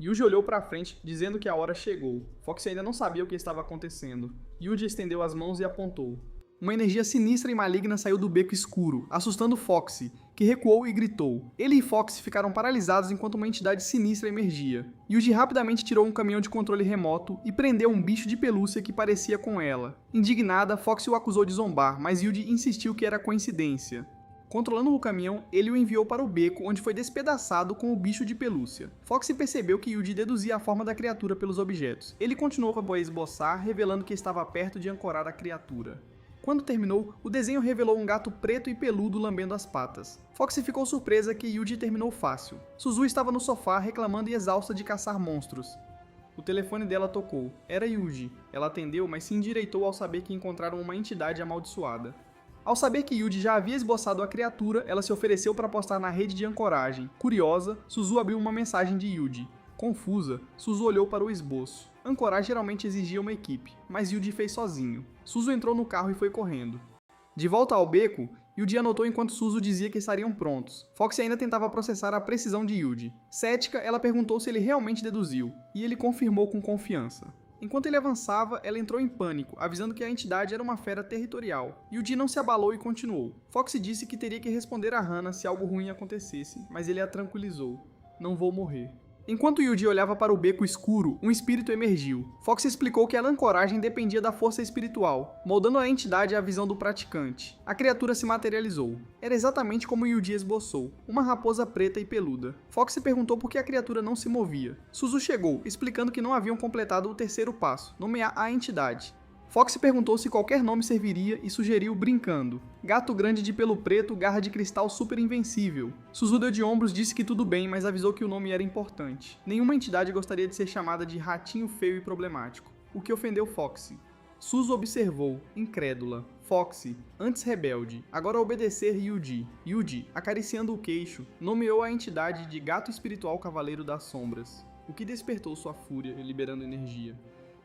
Yuji olhou para frente, dizendo que a hora chegou. Foxy ainda não sabia o que estava acontecendo. Yuji estendeu as mãos e apontou. Uma energia sinistra e maligna saiu do beco escuro, assustando Foxy, que recuou e gritou. Ele e Foxy ficaram paralisados enquanto uma entidade sinistra emergia. Yuji rapidamente tirou um caminhão de controle remoto e prendeu um bicho de pelúcia que parecia com ela. Indignada, Foxy o acusou de zombar, mas Yuji insistiu que era coincidência. Controlando o caminhão, ele o enviou para o beco, onde foi despedaçado com o bicho de pelúcia. Foxy percebeu que Yuji deduzia a forma da criatura pelos objetos. Ele continuou a esboçar, revelando que estava perto de ancorar a criatura. Quando terminou, o desenho revelou um gato preto e peludo lambendo as patas. Foxy ficou surpresa que Yuji terminou fácil. Suzu estava no sofá reclamando e exausta de caçar monstros. O telefone dela tocou. Era Yuji. Ela atendeu, mas se endireitou ao saber que encontraram uma entidade amaldiçoada. Ao saber que Yuji já havia esboçado a criatura, ela se ofereceu para postar na rede de ancoragem. Curiosa, Suzu abriu uma mensagem de Yuji. Confusa, Suzu olhou para o esboço. Ancorar geralmente exigia uma equipe, mas Yuji fez sozinho. Suzu entrou no carro e foi correndo. De volta ao beco, Yuji anotou enquanto Suzu dizia que estariam prontos. Foxy ainda tentava processar a precisão de Yuji. Cética, ela perguntou se ele realmente deduziu, e ele confirmou com confiança. Enquanto ele avançava, ela entrou em pânico, avisando que a entidade era uma fera territorial. Yuji não se abalou e continuou. Foxy disse que teria que responder a Hana se algo ruim acontecesse, mas ele a tranquilizou. Não vou morrer. Enquanto Yuji olhava para o beco escuro, um espírito emergiu. Fox explicou que a ancoragem dependia da força espiritual, moldando a entidade à visão do praticante. A criatura se materializou. Era exatamente como Yuji esboçou, uma raposa preta e peluda. Fox perguntou por que a criatura não se movia. Suzu chegou, explicando que não haviam completado o terceiro passo, nomear a entidade. Fox perguntou se qualquer nome serviria e sugeriu brincando. Gato grande de pelo preto, garra de cristal super invencível. Suzu deu de ombros, disse que tudo bem, mas avisou que o nome era importante. Nenhuma entidade gostaria de ser chamada de ratinho feio e problemático, o que ofendeu Foxy. Suzu observou, incrédula. Foxy, antes rebelde, agora obedecer Yuji. Yuji, acariciando o queixo, nomeou a entidade de Gato Espiritual Cavaleiro das Sombras, o que despertou sua fúria, liberando energia.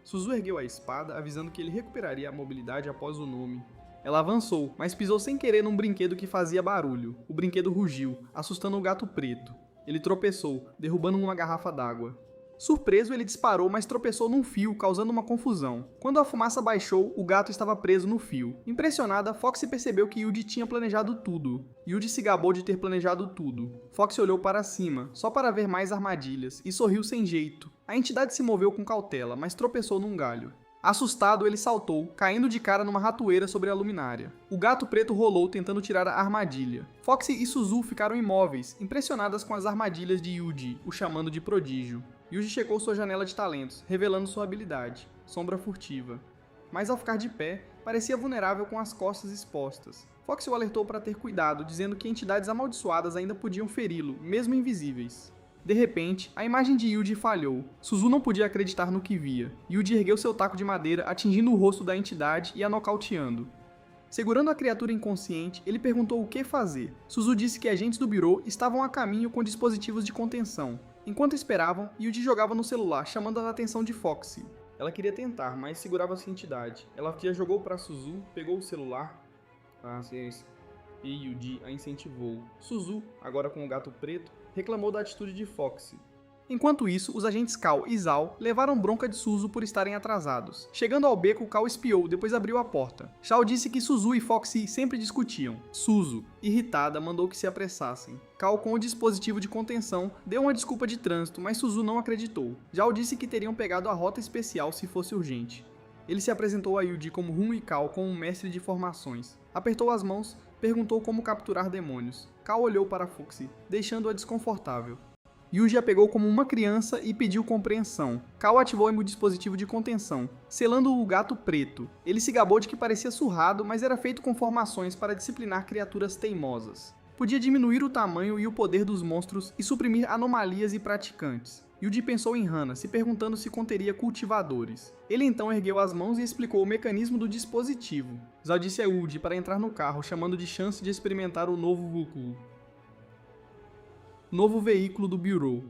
Suzu ergueu a espada, avisando que ele recuperaria a mobilidade após o nome. Ela avançou, mas pisou sem querer num brinquedo que fazia barulho. O brinquedo rugiu, assustando o gato preto. Ele tropeçou, derrubando uma garrafa d'água. Surpreso, ele disparou, mas tropeçou num fio, causando uma confusão. Quando a fumaça baixou, o gato estava preso no fio. Impressionada, Foxy percebeu que Yuji tinha planejado tudo. Yuji se gabou de ter planejado tudo. Foxy olhou para cima, só para ver mais armadilhas, e sorriu sem jeito. A entidade se moveu com cautela, mas tropeçou num galho. Assustado, ele saltou, caindo de cara numa ratoeira sobre a luminária. O gato preto rolou tentando tirar a armadilha. Foxy e Suzu ficaram imóveis, impressionadas com as armadilhas de Yuji, o chamando de prodígio. Yuji checou sua janela de talentos, revelando sua habilidade, sombra furtiva. Mas ao ficar de pé, parecia vulnerável com as costas expostas. Foxy o alertou para ter cuidado, dizendo que entidades amaldiçoadas ainda podiam feri-lo, mesmo invisíveis. De repente, a imagem de Yuji falhou. Suzu não podia acreditar no que via. Yuji ergueu seu taco de madeira, atingindo o rosto da entidade e a nocauteando. Segurando a criatura inconsciente, ele perguntou o que fazer. Suzu disse que agentes do Bureau estavam a caminho com dispositivos de contenção. Enquanto esperavam, Yuji jogava no celular, chamando a atenção de Foxy. Ela queria tentar, mas segurava sua entidade. Ela já jogou para Suzu, pegou o celular. E Yuji a incentivou. Suzu, agora com o gato preto, reclamou da atitude de Foxy. Enquanto isso, os agentes Cal e Zhao levaram bronca de Suzu por estarem atrasados. Chegando ao beco, Cal espiou, depois abriu a porta. Zhao disse que Suzu e Foxy sempre discutiam. Suzu, irritada, mandou que se apressassem. Cal, com o dispositivo de contenção, deu uma desculpa de trânsito, mas Suzu não acreditou. Zhao disse que teriam pegado a rota especial se fosse urgente. Ele se apresentou a Yuji como Hun e Cal, como um mestre de formações. Apertou as mãos, perguntou como capturar demônios. Cal olhou para Foxy, deixando-a desconfortável. Yuji a pegou como uma criança e pediu compreensão. Cal ativou o dispositivo de contenção, selando o gato preto. Ele se gabou de que parecia surrado, mas era feito com formações para disciplinar criaturas teimosas. Podia diminuir o tamanho e o poder dos monstros e suprimir anomalias e praticantes. Yuji pensou em Hana, se perguntando se conteria cultivadores. Ele então ergueu as mãos e explicou o mecanismo do dispositivo. Zhao disse a Yuji para entrar no carro, chamando de chance de experimentar o novo veículo do Bureau.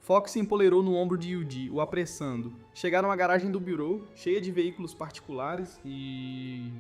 Fox se empoleirou no ombro de Yuji, o apressando. Chegaram à garagem do bureau, cheia de veículos particulares e...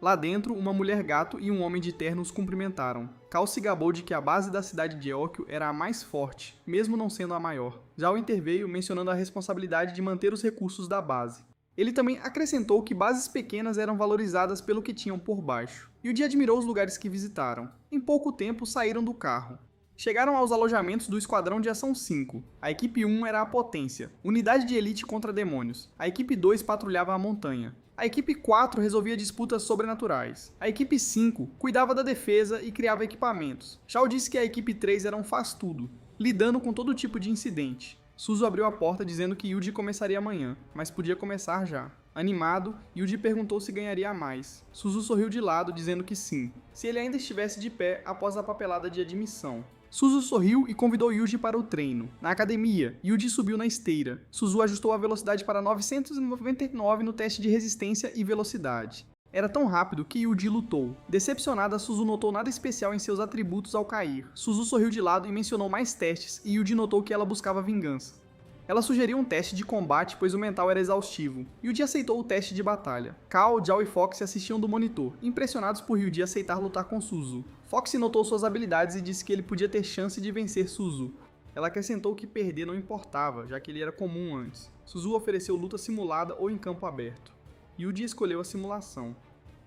Lá dentro, uma mulher gato e um homem de terno os cumprimentaram. Cal se gabou de que a base da cidade de Eokyo era a mais forte, mesmo não sendo a maior. Zhao interveio mencionando a responsabilidade de manter os recursos da base. Ele também acrescentou que bases pequenas eram valorizadas pelo que tinham por baixo. Yuji admirou os lugares que visitaram. Em pouco tempo, saíram do carro. Chegaram aos alojamentos do Esquadrão de Ação 5. A equipe 1 era a potência, unidade de elite contra demônios. A equipe 2 patrulhava a montanha. A equipe 4 resolvia disputas sobrenaturais. A equipe 5 cuidava da defesa e criava equipamentos. Shao disse que a equipe 3 era um faz-tudo, lidando com todo tipo de incidente. Suzu abriu a porta dizendo que Yuji começaria amanhã, mas podia começar já. Animado, Yuji perguntou se ganharia mais. Suzu sorriu de lado, dizendo que sim, se ele ainda estivesse de pé após a papelada de admissão. Suzu sorriu e convidou Yuji para o treino. Na academia, Yuji subiu na esteira. Suzu ajustou a velocidade para 999 no teste de resistência e velocidade. Era tão rápido que Yuji lutou. Decepcionada, Suzu notou nada especial em seus atributos ao cair. Suzu sorriu de lado e mencionou mais testes, e Yuji notou que ela buscava vingança. Ela sugeriu um teste de combate, pois o mental era exaustivo. Yuji aceitou o teste de batalha. Cal, Zhao e Fox assistiam do monitor, impressionados por Yuji aceitar lutar com Suzu. Fox notou suas habilidades e disse que ele podia ter chance de vencer Suzu. Ela acrescentou que perder não importava, já que ele era comum antes. Suzu ofereceu luta simulada ou em campo aberto. Yuji escolheu a simulação.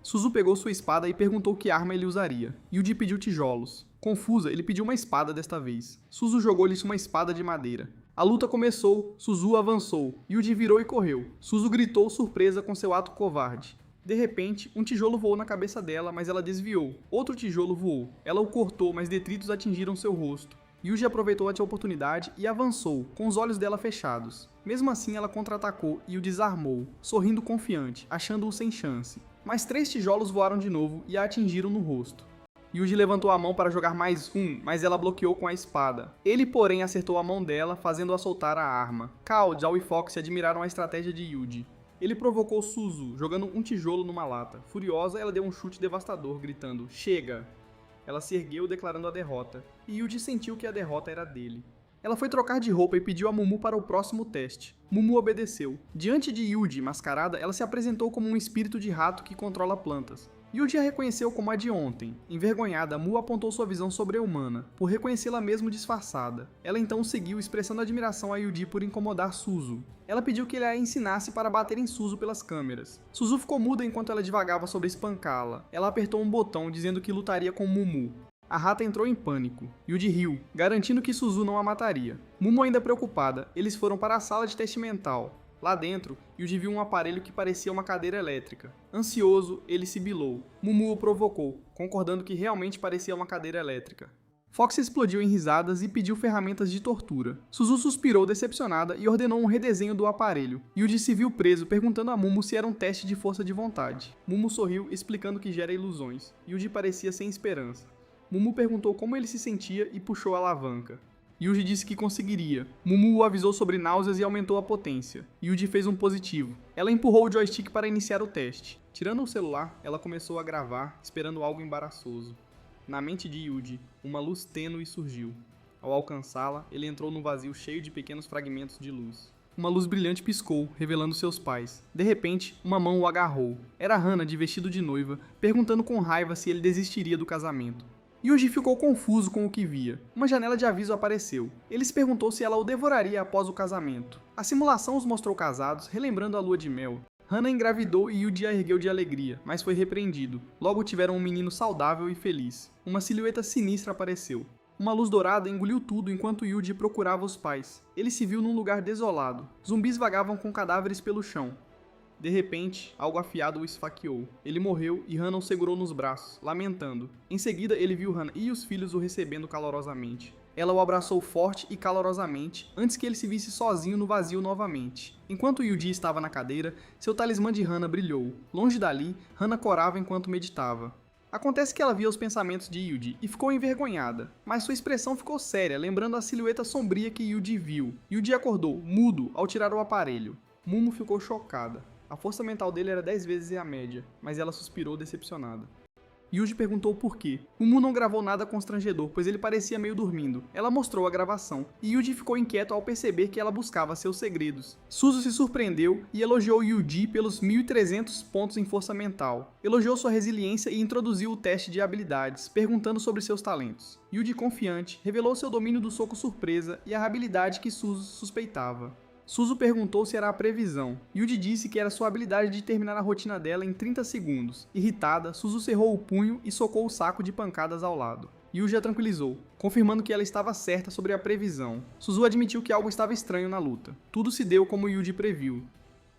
Suzu pegou sua espada e perguntou que arma ele usaria. Yuji pediu tijolos. Confusa, ele pediu uma espada desta vez. Suzu jogou-lhe uma espada de madeira. A luta começou, Suzu avançou, Yuji virou e correu. Suzu gritou surpresa com seu ato covarde. De repente, um tijolo voou na cabeça dela, mas ela desviou. Outro tijolo voou. Ela o cortou, mas detritos atingiram seu rosto. Yuji aproveitou a oportunidade e avançou, com os olhos dela fechados. Mesmo assim, ela contra-atacou e o desarmou, sorrindo confiante, achando-o sem chance. Mas 3 tijolos voaram de novo e a atingiram no rosto. Yuji levantou a mão para jogar mais um, mas ela bloqueou com a espada. Ele, porém, acertou a mão dela, fazendo-a soltar a arma. Cal, Zhao e Fox admiraram a estratégia de Yuji. Ele provocou Suzu, jogando um tijolo numa lata. Furiosa, ela deu um chute devastador, gritando, "Chega!". Ela se ergueu, declarando a derrota, e Yuji sentiu que a derrota era dele. Ela foi trocar de roupa e pediu a Mumu para o próximo teste. Mumu obedeceu. Diante de Yuji, mascarada, ela se apresentou como um espírito de rato que controla plantas. Yuji a reconheceu como a de ontem. Envergonhada, Mu apontou sua visão sobre-humana, por reconhecê-la mesmo disfarçada. Ela então o seguiu, expressando admiração a Yuji por incomodar Suzu. Ela pediu que ele a ensinasse para bater em Suzu pelas câmeras. Suzu ficou muda enquanto ela divagava sobre espancá-la. Ela apertou um botão, dizendo que lutaria com Mumu. A rata entrou em pânico. Yuji riu, garantindo que Suzu não a mataria. Mumu ainda preocupada, eles foram para a sala de teste mental. Lá dentro, Yuji viu um aparelho que parecia uma cadeira elétrica. Ansioso, ele sibilou. Mumu o provocou, concordando que realmente parecia uma cadeira elétrica. Fox explodiu em risadas e pediu ferramentas de tortura. Suzu suspirou decepcionada e ordenou um redesenho do aparelho. Yuji se viu preso, perguntando a Mumu se era um teste de força de vontade. Mumu sorriu, explicando que gera ilusões. Yuji parecia sem esperança. Mumu perguntou como ele se sentia e puxou a alavanca. Yuji disse que conseguiria. Mumu o avisou sobre náuseas e aumentou a potência. Yuji fez um positivo. Ela empurrou o joystick para iniciar o teste. Tirando o celular, ela começou a gravar, esperando algo embaraçoso. Na mente de Yuji, uma luz tênue surgiu. Ao alcançá-la, ele entrou no vazio cheio de pequenos fragmentos de luz. Uma luz brilhante piscou, revelando seus pais. De repente, uma mão o agarrou. Era Hana, de vestido de noiva, perguntando com raiva se ele desistiria do casamento. Yuji ficou confuso com o que via. Uma janela de aviso apareceu. Ele se perguntou se ela o devoraria após o casamento. A simulação os mostrou casados, relembrando a lua de mel. Hana engravidou e Yuji a ergueu de alegria, mas foi repreendido. Logo tiveram um menino saudável e feliz. Uma silhueta sinistra apareceu. Uma luz dourada engoliu tudo enquanto Yuji procurava os pais. Ele se viu num lugar desolado. Zumbis vagavam com cadáveres pelo chão. De repente, algo afiado o esfaqueou. Ele morreu e Hana o segurou nos braços, lamentando. Em seguida, ele viu Hana e os filhos o recebendo calorosamente. Ela o abraçou forte e calorosamente, antes que ele se visse sozinho no vazio novamente. Enquanto Yuji estava na cadeira, seu talismã de Hana brilhou. Longe dali, Hana corava enquanto meditava. Acontece que ela via os pensamentos de Yuji e ficou envergonhada, mas sua expressão ficou séria, lembrando a silhueta sombria que Yuji viu. Yuji acordou, mudo, ao tirar o aparelho. Mumu ficou chocada. A força mental dele era 10 vezes a média, mas ela suspirou decepcionada. Yuji perguntou por quê. Mumu não gravou nada constrangedor, pois ele parecia meio dormindo. Ela mostrou a gravação, e Yuji ficou inquieto ao perceber que ela buscava seus segredos. Suzu se surpreendeu e elogiou Yuji pelos 1.300 pontos em força mental. Elogiou sua resiliência e introduziu o teste de habilidades, perguntando sobre seus talentos. Yuji, confiante, revelou seu domínio do soco surpresa e a habilidade que Suzu suspeitava. Suzu perguntou se era a previsão. Yuji disse que era sua habilidade de terminar a rotina dela em 30 segundos. Irritada, Suzu cerrou o punho e socou o saco de pancadas ao lado. Yuji a tranquilizou, confirmando que ela estava certa sobre a previsão. Suzu admitiu que algo estava estranho na luta. Tudo se deu como Yuji previu.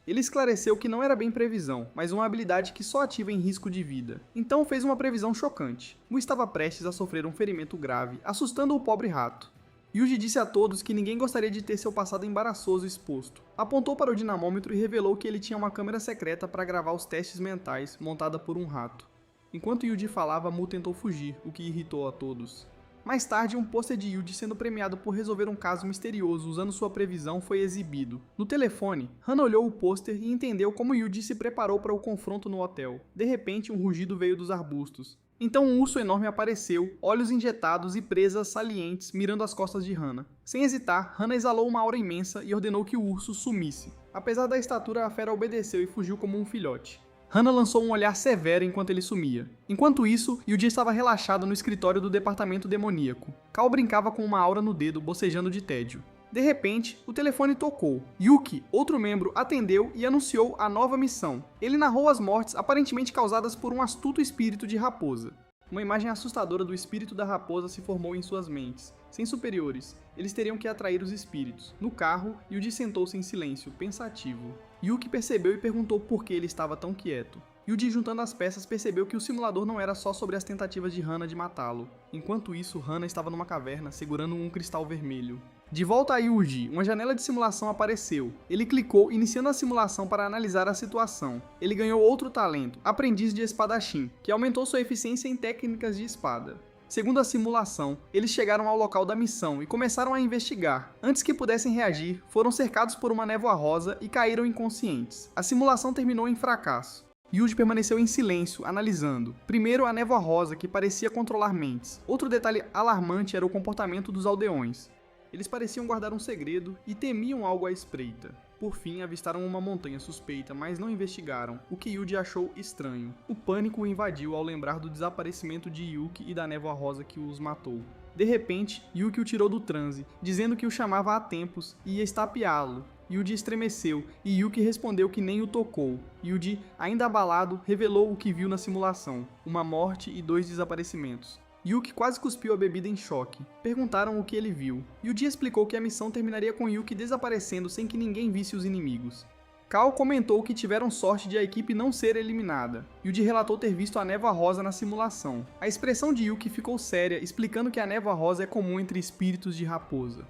Ele esclareceu que não era bem previsão, mas uma habilidade que só ativa em risco de vida. Então fez uma previsão chocante. Mu estava prestes a sofrer um ferimento grave, assustando o pobre rato. Yuji disse a todos que ninguém gostaria de ter seu passado embaraçoso exposto. Apontou para o dinamômetro e revelou que ele tinha uma câmera secreta para gravar os testes mentais, montada por um rato. Enquanto Yuji falava, Mu tentou fugir, o que irritou a todos. Mais tarde, um pôster de Yuji sendo premiado por resolver um caso misterioso usando sua previsão foi exibido. No telefone, Hana olhou o pôster e entendeu como Yuji se preparou para o confronto no hotel. De repente, um rugido veio dos arbustos. Então um urso enorme apareceu, olhos injetados e presas salientes mirando as costas de Hana. Sem hesitar, Hana exalou uma aura imensa e ordenou que o urso sumisse. Apesar da estatura, a fera obedeceu e fugiu como um filhote. Hana lançou um olhar severo enquanto ele sumia. Enquanto isso, Yuji estava relaxado no escritório do departamento demoníaco. Cal brincava com uma aura no dedo, bocejando de tédio. De repente, o telefone tocou. Yuki, outro membro, atendeu e anunciou a nova missão. Ele narrou as mortes aparentemente causadas por um astuto espírito de raposa. Uma imagem assustadora do espírito da raposa se formou em suas mentes. Sem superiores, eles teriam que atrair os espíritos. No carro, Yuji sentou-se em silêncio, pensativo. Yuki percebeu e perguntou por que ele estava tão quieto. Yuji, juntando as peças, percebeu que o simulador não era só sobre as tentativas de Hana de matá-lo. Enquanto isso, Hana estava numa caverna, segurando um cristal vermelho. De volta a Yuji, uma janela de simulação apareceu. Ele clicou, iniciando a simulação para analisar a situação. Ele ganhou outro talento, Aprendiz de Espadachim, que aumentou sua eficiência em técnicas de espada. Segundo a simulação, eles chegaram ao local da missão e começaram a investigar. Antes que pudessem reagir, foram cercados por uma névoa rosa e caíram inconscientes. A simulação terminou em fracasso. Yuji permaneceu em silêncio, analisando. Primeiro, a névoa rosa, que parecia controlar mentes. Outro detalhe alarmante era o comportamento dos aldeões. Eles pareciam guardar um segredo e temiam algo à espreita. Por fim, avistaram uma montanha suspeita, mas não investigaram, o que Yuji achou estranho. O pânico o invadiu ao lembrar do desaparecimento de Yuki e da névoa rosa que os matou. De repente, Yuki o tirou do transe, dizendo que o chamava há tempos e ia estapeá-lo. Yuji estremeceu e Yuki respondeu que nem o tocou. Yuji, ainda abalado, revelou o que viu na simulação: uma morte e 2 desaparecimentos. Yuki quase cuspiu a bebida em choque. Perguntaram o que ele viu. Yuji explicou que a missão terminaria com Yuki desaparecendo sem que ninguém visse os inimigos. Cal comentou que tiveram sorte de a equipe não ser eliminada. Yuji relatou ter visto a névoa rosa na simulação. A expressão de Yuki ficou séria, explicando que a névoa rosa é comum entre espíritos de raposa.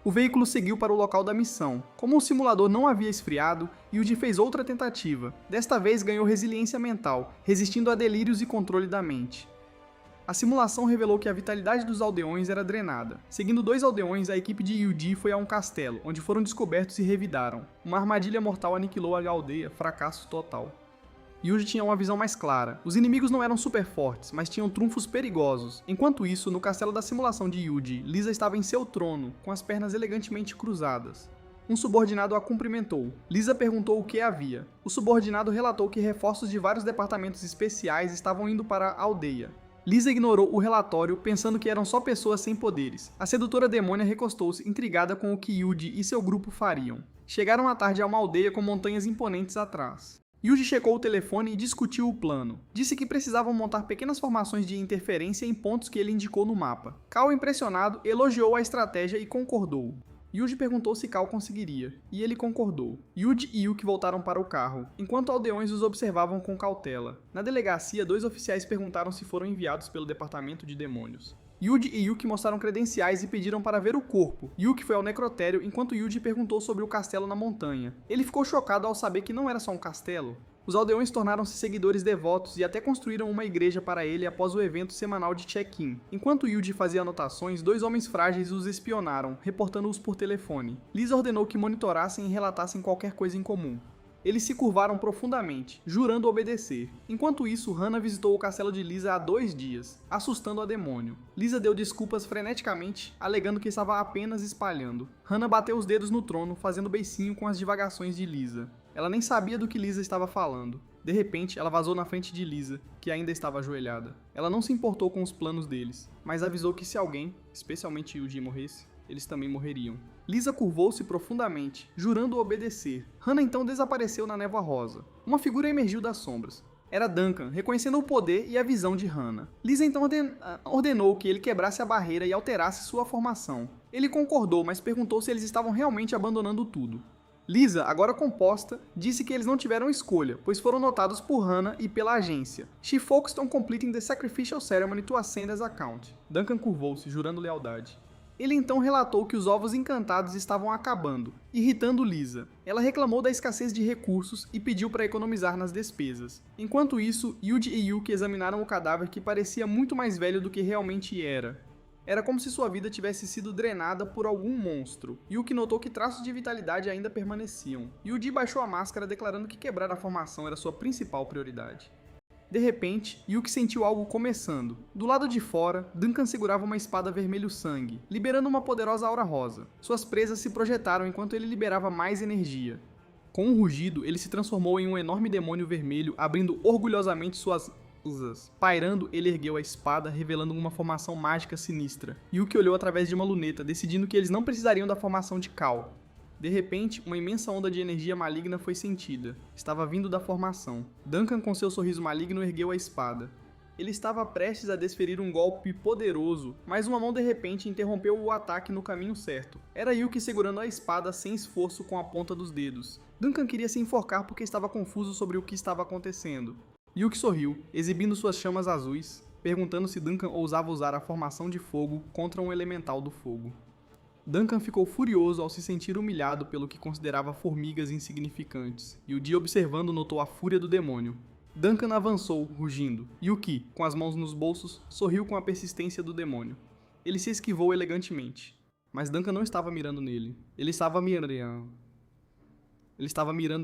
O veículo seguiu para o local da missão. Como o simulador não havia esfriado, Yuji fez outra tentativa. Desta vez ganhou resiliência mental, resistindo a delírios e controle da mente. A simulação revelou que a vitalidade dos aldeões era drenada. Seguindo 2 aldeões, a equipe de Yuji foi a um castelo, onde foram descobertos e revidaram. Uma armadilha mortal aniquilou a aldeia, fracasso total. Yuji tinha uma visão mais clara. Os inimigos não eram super fortes, mas tinham trunfos perigosos. Enquanto isso, no castelo da simulação de Yuji, Lisa estava em seu trono, com as pernas elegantemente cruzadas. Um subordinado a cumprimentou. Lisa perguntou o que havia. O subordinado relatou que reforços de vários departamentos especiais estavam indo para a aldeia. Lisa ignorou o relatório, pensando que eram só pessoas sem poderes. A sedutora demônia recostou-se, intrigada com o que Yuji e seu grupo fariam. Chegaram à tarde a uma aldeia com montanhas imponentes atrás. Yuji checou o telefone e discutiu o plano. Disse que precisavam montar pequenas formações de interferência em pontos que ele indicou no mapa. Cal, impressionado, elogiou a estratégia e concordou. Yuji perguntou se Cal conseguiria, e ele concordou. Yuji e Yuki voltaram para o carro, enquanto aldeões os observavam com cautela. Na delegacia, 2 oficiais perguntaram se foram enviados pelo departamento de demônios. Yuji e Yuki mostraram credenciais e pediram para ver o corpo. Yuki foi ao necrotério, enquanto Yuji perguntou sobre o castelo na montanha. Ele ficou chocado ao saber que não era só um castelo. Os aldeões tornaram-se seguidores devotos e até construíram uma igreja para ele após o evento semanal de check-in. Enquanto Yuji fazia anotações, 2 homens frágeis os espionaram, reportando-os por telefone. Lisa ordenou que monitorassem e relatassem qualquer coisa em comum. Eles se curvaram profundamente, jurando obedecer. Enquanto isso, Hannah visitou o castelo de Lisa há 2 dias, assustando a demônio. Lisa deu desculpas freneticamente, alegando que estava apenas espalhando. Hannah bateu os dedos no trono, fazendo beicinho com as divagações de Lisa. Ela nem sabia do que Lisa estava falando. De repente, ela vazou na frente de Lisa, que ainda estava ajoelhada. Ela não se importou com os planos deles, mas avisou que se alguém, especialmente Yuji, morresse, eles também morreriam. Lisa curvou-se profundamente, jurando obedecer. Hannah então desapareceu na névoa rosa. Uma figura emergiu das sombras. Era Duncan, reconhecendo o poder e a visão de Hannah. Lisa então ordenou que ele quebrasse a barreira e alterasse sua formação. Ele concordou, mas perguntou se eles estavam realmente abandonando tudo. Lisa, agora composta, disse que eles não tiveram escolha, pois foram notados por Hannah e pela agência. She focused on completing the sacrificial ceremony to ascend as a count. Duncan curvou-se, jurando lealdade. Ele então relatou que os ovos encantados estavam acabando, irritando Lisa. Ela reclamou da escassez de recursos e pediu para economizar nas despesas. Enquanto isso, Yuji e Yuki examinaram o cadáver que parecia muito mais velho do que realmente era. Era como se sua vida tivesse sido drenada por algum monstro. Yuki notou que traços de vitalidade ainda permaneciam. Yuji baixou a máscara, declarando que quebrar a formação era sua principal prioridade. De repente, Yuki sentiu algo começando. Do lado de fora, Duncan segurava uma espada vermelho-sangue, liberando uma poderosa aura rosa. Suas presas se projetaram enquanto ele liberava mais energia. Com um rugido, ele se transformou em um enorme demônio vermelho, abrindo orgulhosamente suas asas. Pairando, ele ergueu a espada, revelando uma formação mágica sinistra. Yuki olhou através de uma luneta, decidindo que eles não precisariam da formação de Cal. De repente, uma imensa onda de energia maligna foi sentida. Estava vindo da formação. Duncan, com seu sorriso maligno, ergueu a espada. Ele estava prestes a desferir um golpe poderoso, mas uma mão de repente interrompeu o ataque no caminho certo. Era Yuki segurando a espada sem esforço com a ponta dos dedos. Duncan queria se enforcar porque estava confuso sobre o que estava acontecendo. Yuki sorriu, exibindo suas chamas azuis, perguntando se Duncan ousava usar a formação de fogo contra um elemental do fogo. Duncan ficou furioso ao se sentir humilhado pelo que considerava formigas insignificantes, e o dia observando notou a fúria do demônio. Duncan avançou, rugindo. Yuki, com as mãos nos bolsos, sorriu com a persistência do demônio. Ele se esquivou elegantemente, mas Duncan não estava mirando nele. Ele estava mirando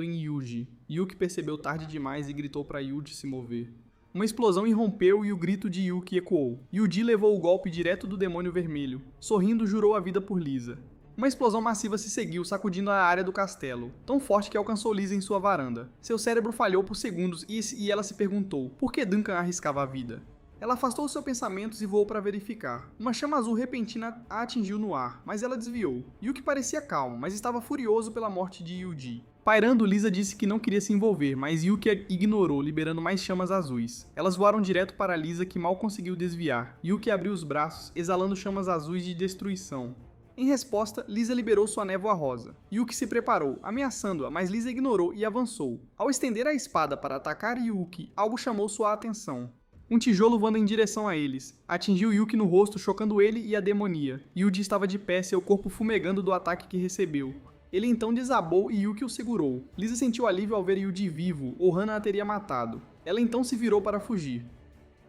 em Yuji. Yuki percebeu tarde demais e gritou para Yuji se mover. Uma explosão irrompeu e o grito de Yuki ecoou. Yuji levou o golpe direto do demônio vermelho. Sorrindo, jurou a vida por Lisa. Uma explosão massiva se seguiu, sacudindo a área do castelo, tão forte que alcançou Lisa em sua varanda. Seu cérebro falhou por segundos e ela se perguntou, por que Duncan arriscava a vida? Ela afastou seus pensamentos e voou para verificar. Uma chama azul repentina a atingiu no ar, mas ela desviou. Yuki parecia calmo, mas estava furioso pela morte de Yuji. Pairando, Lisa disse que não queria se envolver, mas Yuki a ignorou, liberando mais chamas azuis. Elas voaram direto para Lisa, que mal conseguiu desviar. Yuki abriu os braços, exalando chamas azuis de destruição. Em resposta, Lisa liberou sua névoa rosa. Yuki se preparou, ameaçando-a, mas Lisa ignorou e avançou. Ao estender a espada para atacar Yuki, algo chamou sua atenção. Um tijolo voando em direção a eles. Atingiu Yuki no rosto, chocando ele e a demonia. Yuji estava de pé, seu corpo fumegando do ataque que recebeu. Ele então desabou e Yuki o segurou. Lisa sentiu alívio ao ver Yuji vivo, ou Hannah a teria matado. Ela então se virou para fugir.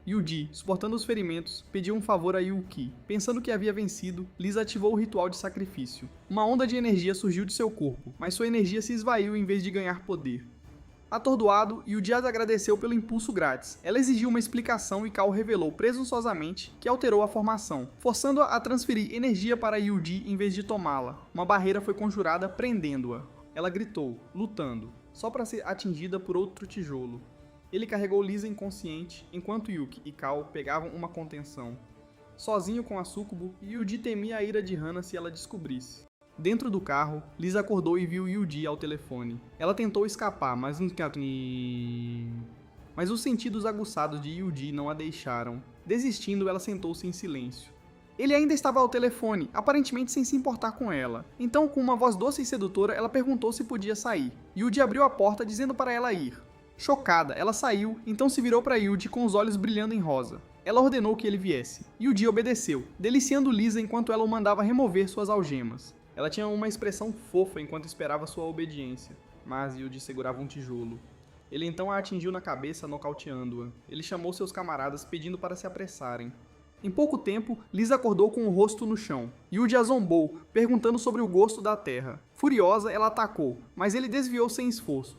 Yuji, suportando os ferimentos, pediu um favor a Yuki. Pensando que havia vencido, Lisa ativou o ritual de sacrifício. Uma onda de energia surgiu de seu corpo, mas sua energia se esvaiu em vez de ganhar poder. Atordoado, Yuji agradeceu pelo impulso grátis. Ela exigiu uma explicação e Cal revelou presunçosamente que alterou a formação, forçando-a a transferir energia para Yuji em vez de tomá-la. Uma barreira foi conjurada, prendendo-a. Ela gritou, lutando, só para ser atingida por outro tijolo. Ele carregou Lisa inconsciente, enquanto Yuki e Cal pegavam uma contenção. Sozinho com a Sucubo, Yuji temia a ira de Hannah se ela descobrisse. Dentro do carro, Lisa acordou e viu Yuji ao telefone. Ela tentou escapar, mas os sentidos aguçados de Yuji não a deixaram. Desistindo, ela sentou-se em silêncio. Ele ainda estava ao telefone, aparentemente sem se importar com ela. Então, com uma voz doce e sedutora, ela perguntou se podia sair. Yuji abriu a porta, dizendo para ela ir. Chocada, ela saiu, então se virou para Yuji com os olhos brilhando em rosa. Ela ordenou que ele viesse. Yuji obedeceu, deliciando Lisa enquanto ela o mandava remover suas algemas. Ela tinha uma expressão fofa enquanto esperava sua obediência, mas Yuji segurava um tijolo. Ele então a atingiu na cabeça, nocauteando-a. Ele chamou seus camaradas, pedindo para se apressarem. Em pouco tempo, Lisa acordou com o rosto no chão. Yuji a zombou, perguntando sobre o gosto da terra. Furiosa, ela atacou, mas ele desviou sem esforço.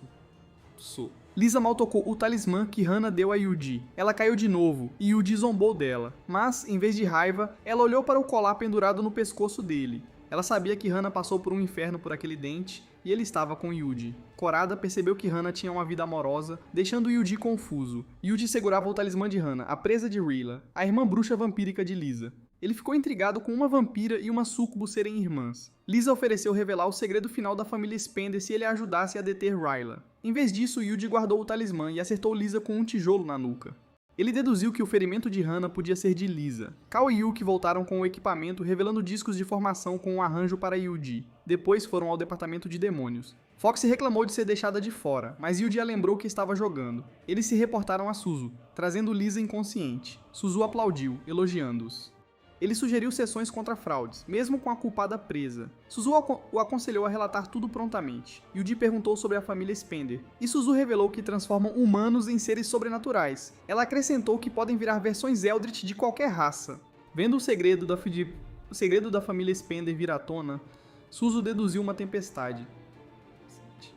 Lisa mal tocou o talismã que Hana deu a Yuji. Ela caiu de novo, e Yuji zombou dela. Mas, em vez de raiva, ela olhou para o colar pendurado no pescoço dele. Ela sabia que Hana passou por um inferno por aquele dente, e ele estava com Yuji. Korada percebeu que Hana tinha uma vida amorosa, deixando Yuji confuso. Yuji segurava o talismã de Hana, a presa de Rila, a irmã bruxa vampírica de Lisa. Ele ficou intrigado com uma vampira e uma súcubo serem irmãs. Lisa ofereceu revelar o segredo final da família Spender se ele a ajudasse a deter Rila. Em vez disso, Yuji guardou o talismã e acertou Lisa com um tijolo na nuca. Ele deduziu que o ferimento de Hana podia ser de Lisa. Kao e Yuki voltaram com o equipamento, revelando discos de formação com um arranjo para Yuji. Depois foram ao departamento de demônios. Foxy reclamou de ser deixada de fora, mas Yuji a lembrou que estava jogando. Eles se reportaram a Suzu, trazendo Lisa inconsciente. Suzu aplaudiu, elogiando-os. Ele sugeriu sessões contra fraudes, mesmo com a culpada presa. Suzu o aconselhou a relatar tudo prontamente. Yuji perguntou sobre a família Spender, e Suzu revelou que transformam humanos em seres sobrenaturais. Ela acrescentou que podem virar versões Eldritch de qualquer raça. Vendo o segredo da família Spender vir à tona, Suzu deduziu uma tempestade.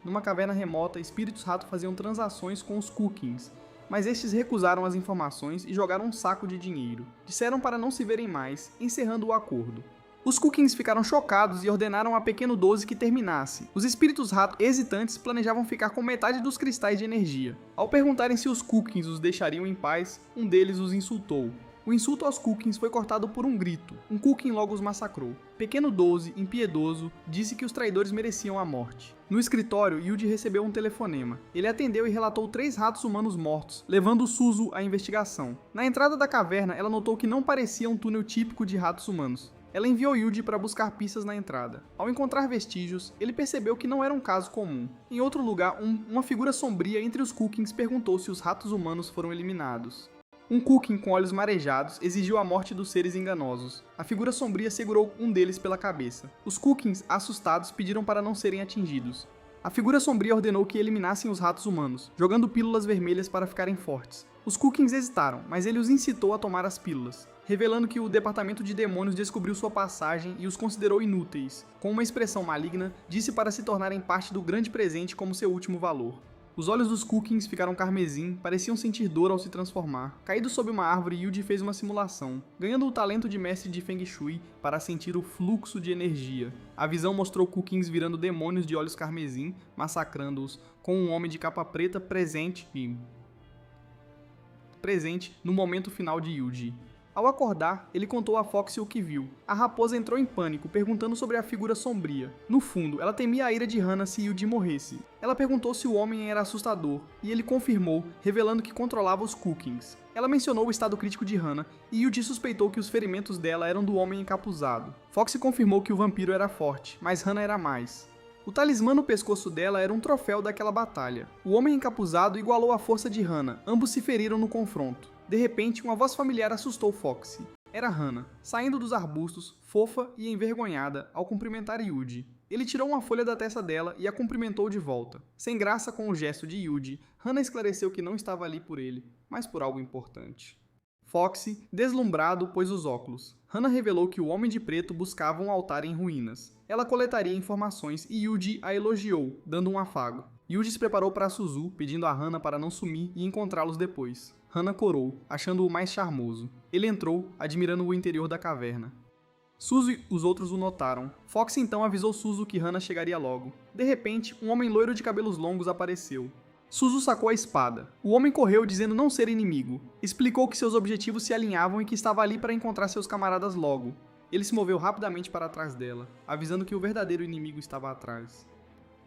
Numa caverna remota, espíritos rato faziam transações com os Cookings, mas estes recusaram as informações e jogaram um saco de dinheiro. Disseram para não se verem mais, encerrando o acordo. Os Cookings ficaram chocados e ordenaram a Pequeno 12 que terminasse. Os espíritos rato hesitantes planejavam ficar com metade dos cristais de energia. Ao perguntarem se os Cookings os deixariam em paz, um deles os insultou. O insulto aos Cookings foi cortado por um grito. Um Cooking logo os massacrou. Pequeno 12, impiedoso, disse que os traidores mereciam a morte. No escritório, Yuji recebeu um telefonema. Ele atendeu e relatou 3 ratos humanos mortos, levando Suzu à investigação. Na entrada da caverna, ela notou que não parecia um túnel típico de ratos humanos. Ela enviou Yuji para buscar pistas na entrada. Ao encontrar vestígios, ele percebeu que não era um caso comum. Em outro lugar, uma figura sombria entre os Cookings perguntou se os ratos humanos foram eliminados. Um Cooking com olhos marejados exigiu a morte dos seres enganosos. A figura sombria segurou um deles pela cabeça. Os Cookings, assustados, pediram para não serem atingidos. A figura sombria ordenou que eliminassem os ratos humanos, jogando pílulas vermelhas para ficarem fortes. Os Cookings hesitaram, mas ele os incitou a tomar as pílulas, revelando que o departamento de demônios descobriu sua passagem e os considerou inúteis. Com uma expressão maligna, disse para se tornarem parte do grande presente como seu último valor. Os olhos dos Cookings ficaram carmesim, pareciam sentir dor ao se transformar. Caído sob uma árvore, Yuji fez uma simulação, ganhando o talento de mestre de Feng Shui para sentir o fluxo de energia. A visão mostrou Cookings virando demônios de olhos carmesim, massacrando-os, com um homem de capa preta presente no momento final de Yuji. Ao acordar, ele contou a Foxy o que viu. A raposa entrou em pânico, perguntando sobre a figura sombria. No fundo, ela temia a ira de Hana se Yuji morresse. Ela perguntou se o homem era assustador, e ele confirmou, revelando que controlava os Cookings. Ela mencionou o estado crítico de Hana, e Yuji suspeitou que os ferimentos dela eram do homem encapuzado. Foxy confirmou que o vampiro era forte, mas Hana era mais. O talismã no pescoço dela era um troféu daquela batalha. O homem encapuzado igualou a força de Hana, ambos se feriram no confronto. De repente, uma voz familiar assustou Foxy. Era Hana, saindo dos arbustos, fofa e envergonhada, ao cumprimentar Yuji. Ele tirou uma folha da testa dela e a cumprimentou de volta. Sem graça com o gesto de Yuji, Hana esclareceu que não estava ali por ele, mas por algo importante. Foxy, deslumbrado, pôs os óculos. Hana revelou que o Homem de Preto buscava um altar em ruínas. Ela coletaria informações e Yuji a elogiou, dando um afago. Yuji se preparou para Suzu, pedindo a Hana para não sumir e encontrá-los depois. Hana corou, achando-o mais charmoso. Ele entrou, admirando o interior da caverna. Suzu e os outros o notaram. Foxy então avisou Suzu que Hana chegaria logo. De repente, um homem loiro de cabelos longos apareceu. Suzu sacou a espada. O homem correu dizendo não ser inimigo. Explicou que seus objetivos se alinhavam e que estava ali para encontrar seus camaradas logo. Ele se moveu rapidamente para trás dela, avisando que o verdadeiro inimigo estava atrás.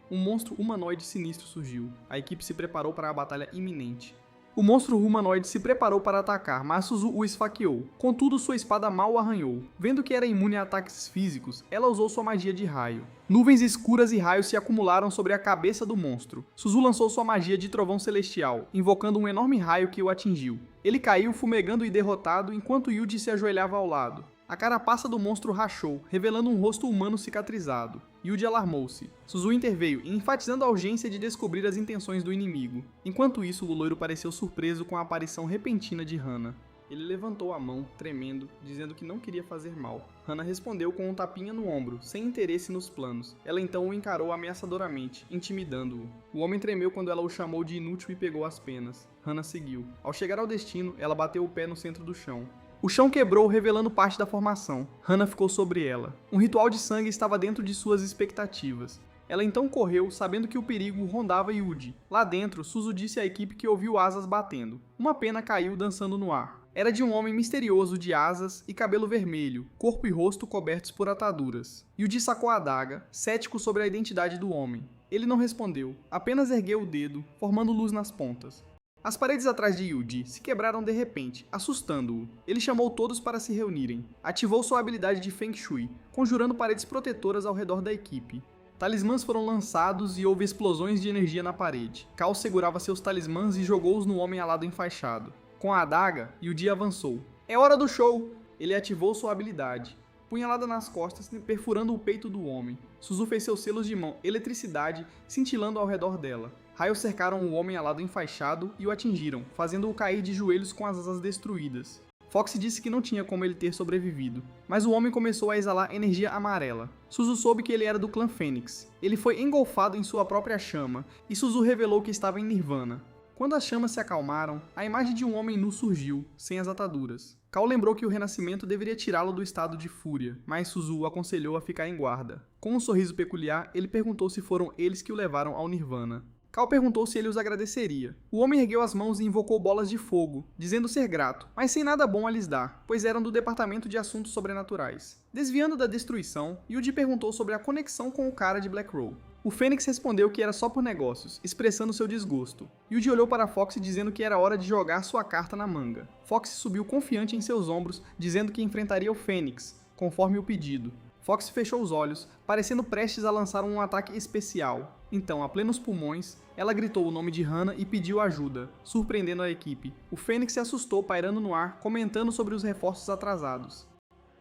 Um monstro humanoide sinistro surgiu. A equipe se preparou para a batalha iminente. O monstro humanoide se preparou para atacar, mas Suzu o esfaqueou. Contudo, sua espada mal o arranhou. Vendo que era imune a ataques físicos, ela usou sua magia de raio. Nuvens escuras e raios se acumularam sobre a cabeça do monstro. Suzu lançou sua magia de trovão celestial, invocando um enorme raio que o atingiu. Ele caiu fumegando e derrotado enquanto Yuji se ajoelhava ao lado. A carapaça do monstro rachou, revelando um rosto humano cicatrizado. Yuji alarmou-se. Suzu interveio, enfatizando a urgência de descobrir as intenções do inimigo. Enquanto isso, o loiro pareceu surpreso com a aparição repentina de Hana. Ele levantou a mão, tremendo, dizendo que não queria fazer mal. Hana respondeu com um tapinha no ombro, sem interesse nos planos. Ela então o encarou ameaçadoramente, intimidando-o. O homem tremeu quando ela o chamou de inútil e pegou as penas. Hana seguiu. Ao chegar ao destino, ela bateu o pé no centro do chão. O chão quebrou, revelando parte da formação. Hana ficou sobre ela. Um ritual de sangue estava dentro de suas expectativas. Ela então correu, sabendo que o perigo rondava Yuji. Lá dentro, Suzu disse à equipe que ouviu asas batendo. Uma pena caiu dançando no ar. Era de um homem misterioso de asas e cabelo vermelho, corpo e rosto cobertos por ataduras. Yuji sacou a adaga, cético sobre a identidade do homem. Ele não respondeu, apenas ergueu o dedo, formando luz nas pontas. As paredes atrás de Yuji se quebraram de repente, assustando-o. Ele chamou todos para se reunirem. Ativou sua habilidade de Feng Shui, conjurando paredes protetoras ao redor da equipe. Talismãs foram lançados e houve explosões de energia na parede. Cal segurava seus talismãs e jogou-os no homem alado enfaixado. Com a adaga, Yuji avançou. É hora do show! Ele ativou sua habilidade. Punhalada nas costas, perfurando o peito do homem. Suzu fez seus selos de mão, eletricidade, cintilando ao redor dela. Raios cercaram o homem alado enfaixado e o atingiram, fazendo-o cair de joelhos com as asas destruídas. Fox disse que não tinha como ele ter sobrevivido, mas o homem começou a exalar energia amarela. Suzu soube que ele era do clã Fênix. Ele foi engolfado em sua própria chama, e Suzu revelou que estava em Nirvana. Quando as chamas se acalmaram, a imagem de um homem nu surgiu, sem as ataduras. Cal lembrou que o renascimento deveria tirá-lo do estado de fúria, mas Suzu o aconselhou a ficar em guarda. Com um sorriso peculiar, ele perguntou se foram eles que o levaram ao Nirvana. Cal perguntou se ele os agradeceria. O homem ergueu as mãos e invocou bolas de fogo, dizendo ser grato, mas sem nada bom a lhes dar, pois eram do Departamento de Assuntos Sobrenaturais. Desviando da destruição, Yuji perguntou sobre a conexão com o cara de Black Roll. O Fênix respondeu que era só por negócios, expressando seu desgosto. Yuji olhou para Fox dizendo que era hora de jogar sua carta na manga. Fox subiu confiante em seus ombros, dizendo que enfrentaria o Fênix, conforme o pedido. Fox fechou os olhos, parecendo prestes a lançar um ataque especial. Então, a plenos pulmões, ela gritou o nome de Hana e pediu ajuda, surpreendendo a equipe. O Fênix se assustou, pairando no ar, comentando sobre os reforços atrasados.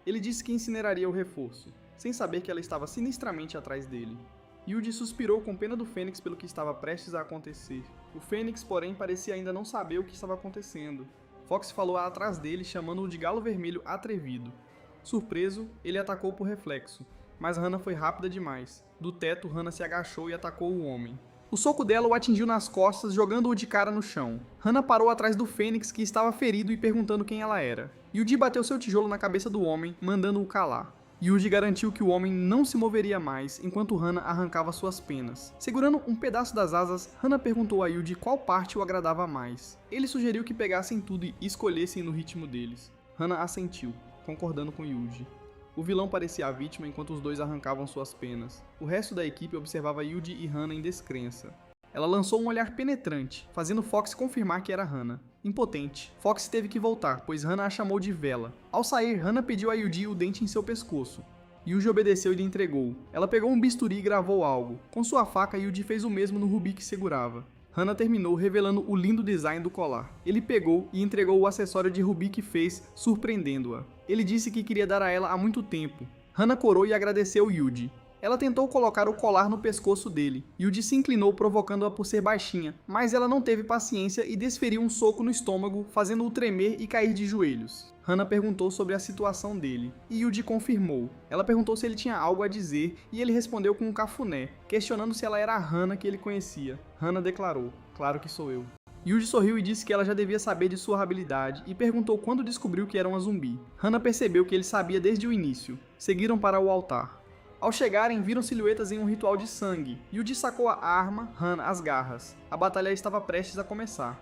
Ele disse que incineraria o reforço, sem saber que ela estava sinistramente atrás dele. Yuji suspirou com pena do Fênix pelo que estava prestes a acontecer. O Fênix, porém, parecia ainda não saber o que estava acontecendo. Fox falou atrás dele, chamando-o de Galo Vermelho atrevido. Surpreso, ele atacou por reflexo, mas Hana foi rápida demais. Do teto, Hana se agachou e atacou o homem. O soco dela o atingiu nas costas, jogando-o de cara no chão. Hana parou atrás do Fênix, que estava ferido, e perguntando quem ela era. Yuji bateu seu tijolo na cabeça do homem, mandando-o calar. Yuji garantiu que o homem não se moveria mais, enquanto Hana arrancava suas penas. Segurando um pedaço das asas, Hana perguntou a Yuji qual parte o agradava mais. Ele sugeriu que pegassem tudo e escolhessem no ritmo deles. Hana assentiu, concordando com Yuji. O vilão parecia a vítima enquanto os dois arrancavam suas penas. O resto da equipe observava Yuji e Hana em descrença. Ela lançou um olhar penetrante, fazendo Fox confirmar que era Hana. Impotente, Fox teve que voltar, pois Hana a chamou de Vela. Ao sair, Hana pediu a Yuji o dente em seu pescoço. Yuji obedeceu e lhe entregou. Ela pegou um bisturi e gravou algo. Com sua faca, Yuji fez o mesmo no rubi que segurava. Hana terminou revelando o lindo design do colar. Ele pegou e entregou o acessório de rubi que fez, surpreendendo-a. Ele disse que queria dar a ela há muito tempo. Hana corou e agradeceu Yuji. Ela tentou colocar o colar no pescoço dele. Yuji se inclinou, provocando-a por ser baixinha, mas ela não teve paciência e desferiu um soco no estômago, fazendo-o tremer e cair de joelhos. Hana perguntou sobre a situação dele, e Yuji confirmou. Ela perguntou se ele tinha algo a dizer, e ele respondeu com um cafuné, questionando se ela era a Hana que ele conhecia. Hana declarou, claro que sou eu. Yuji sorriu e disse que ela já devia saber de sua habilidade, e perguntou quando descobriu que era uma zumbi. Hana percebeu que ele sabia desde o início. Seguiram para o altar. Ao chegarem, viram silhuetas em um ritual de sangue. Yuji sacou a arma, Hana as garras. A batalha estava prestes a começar.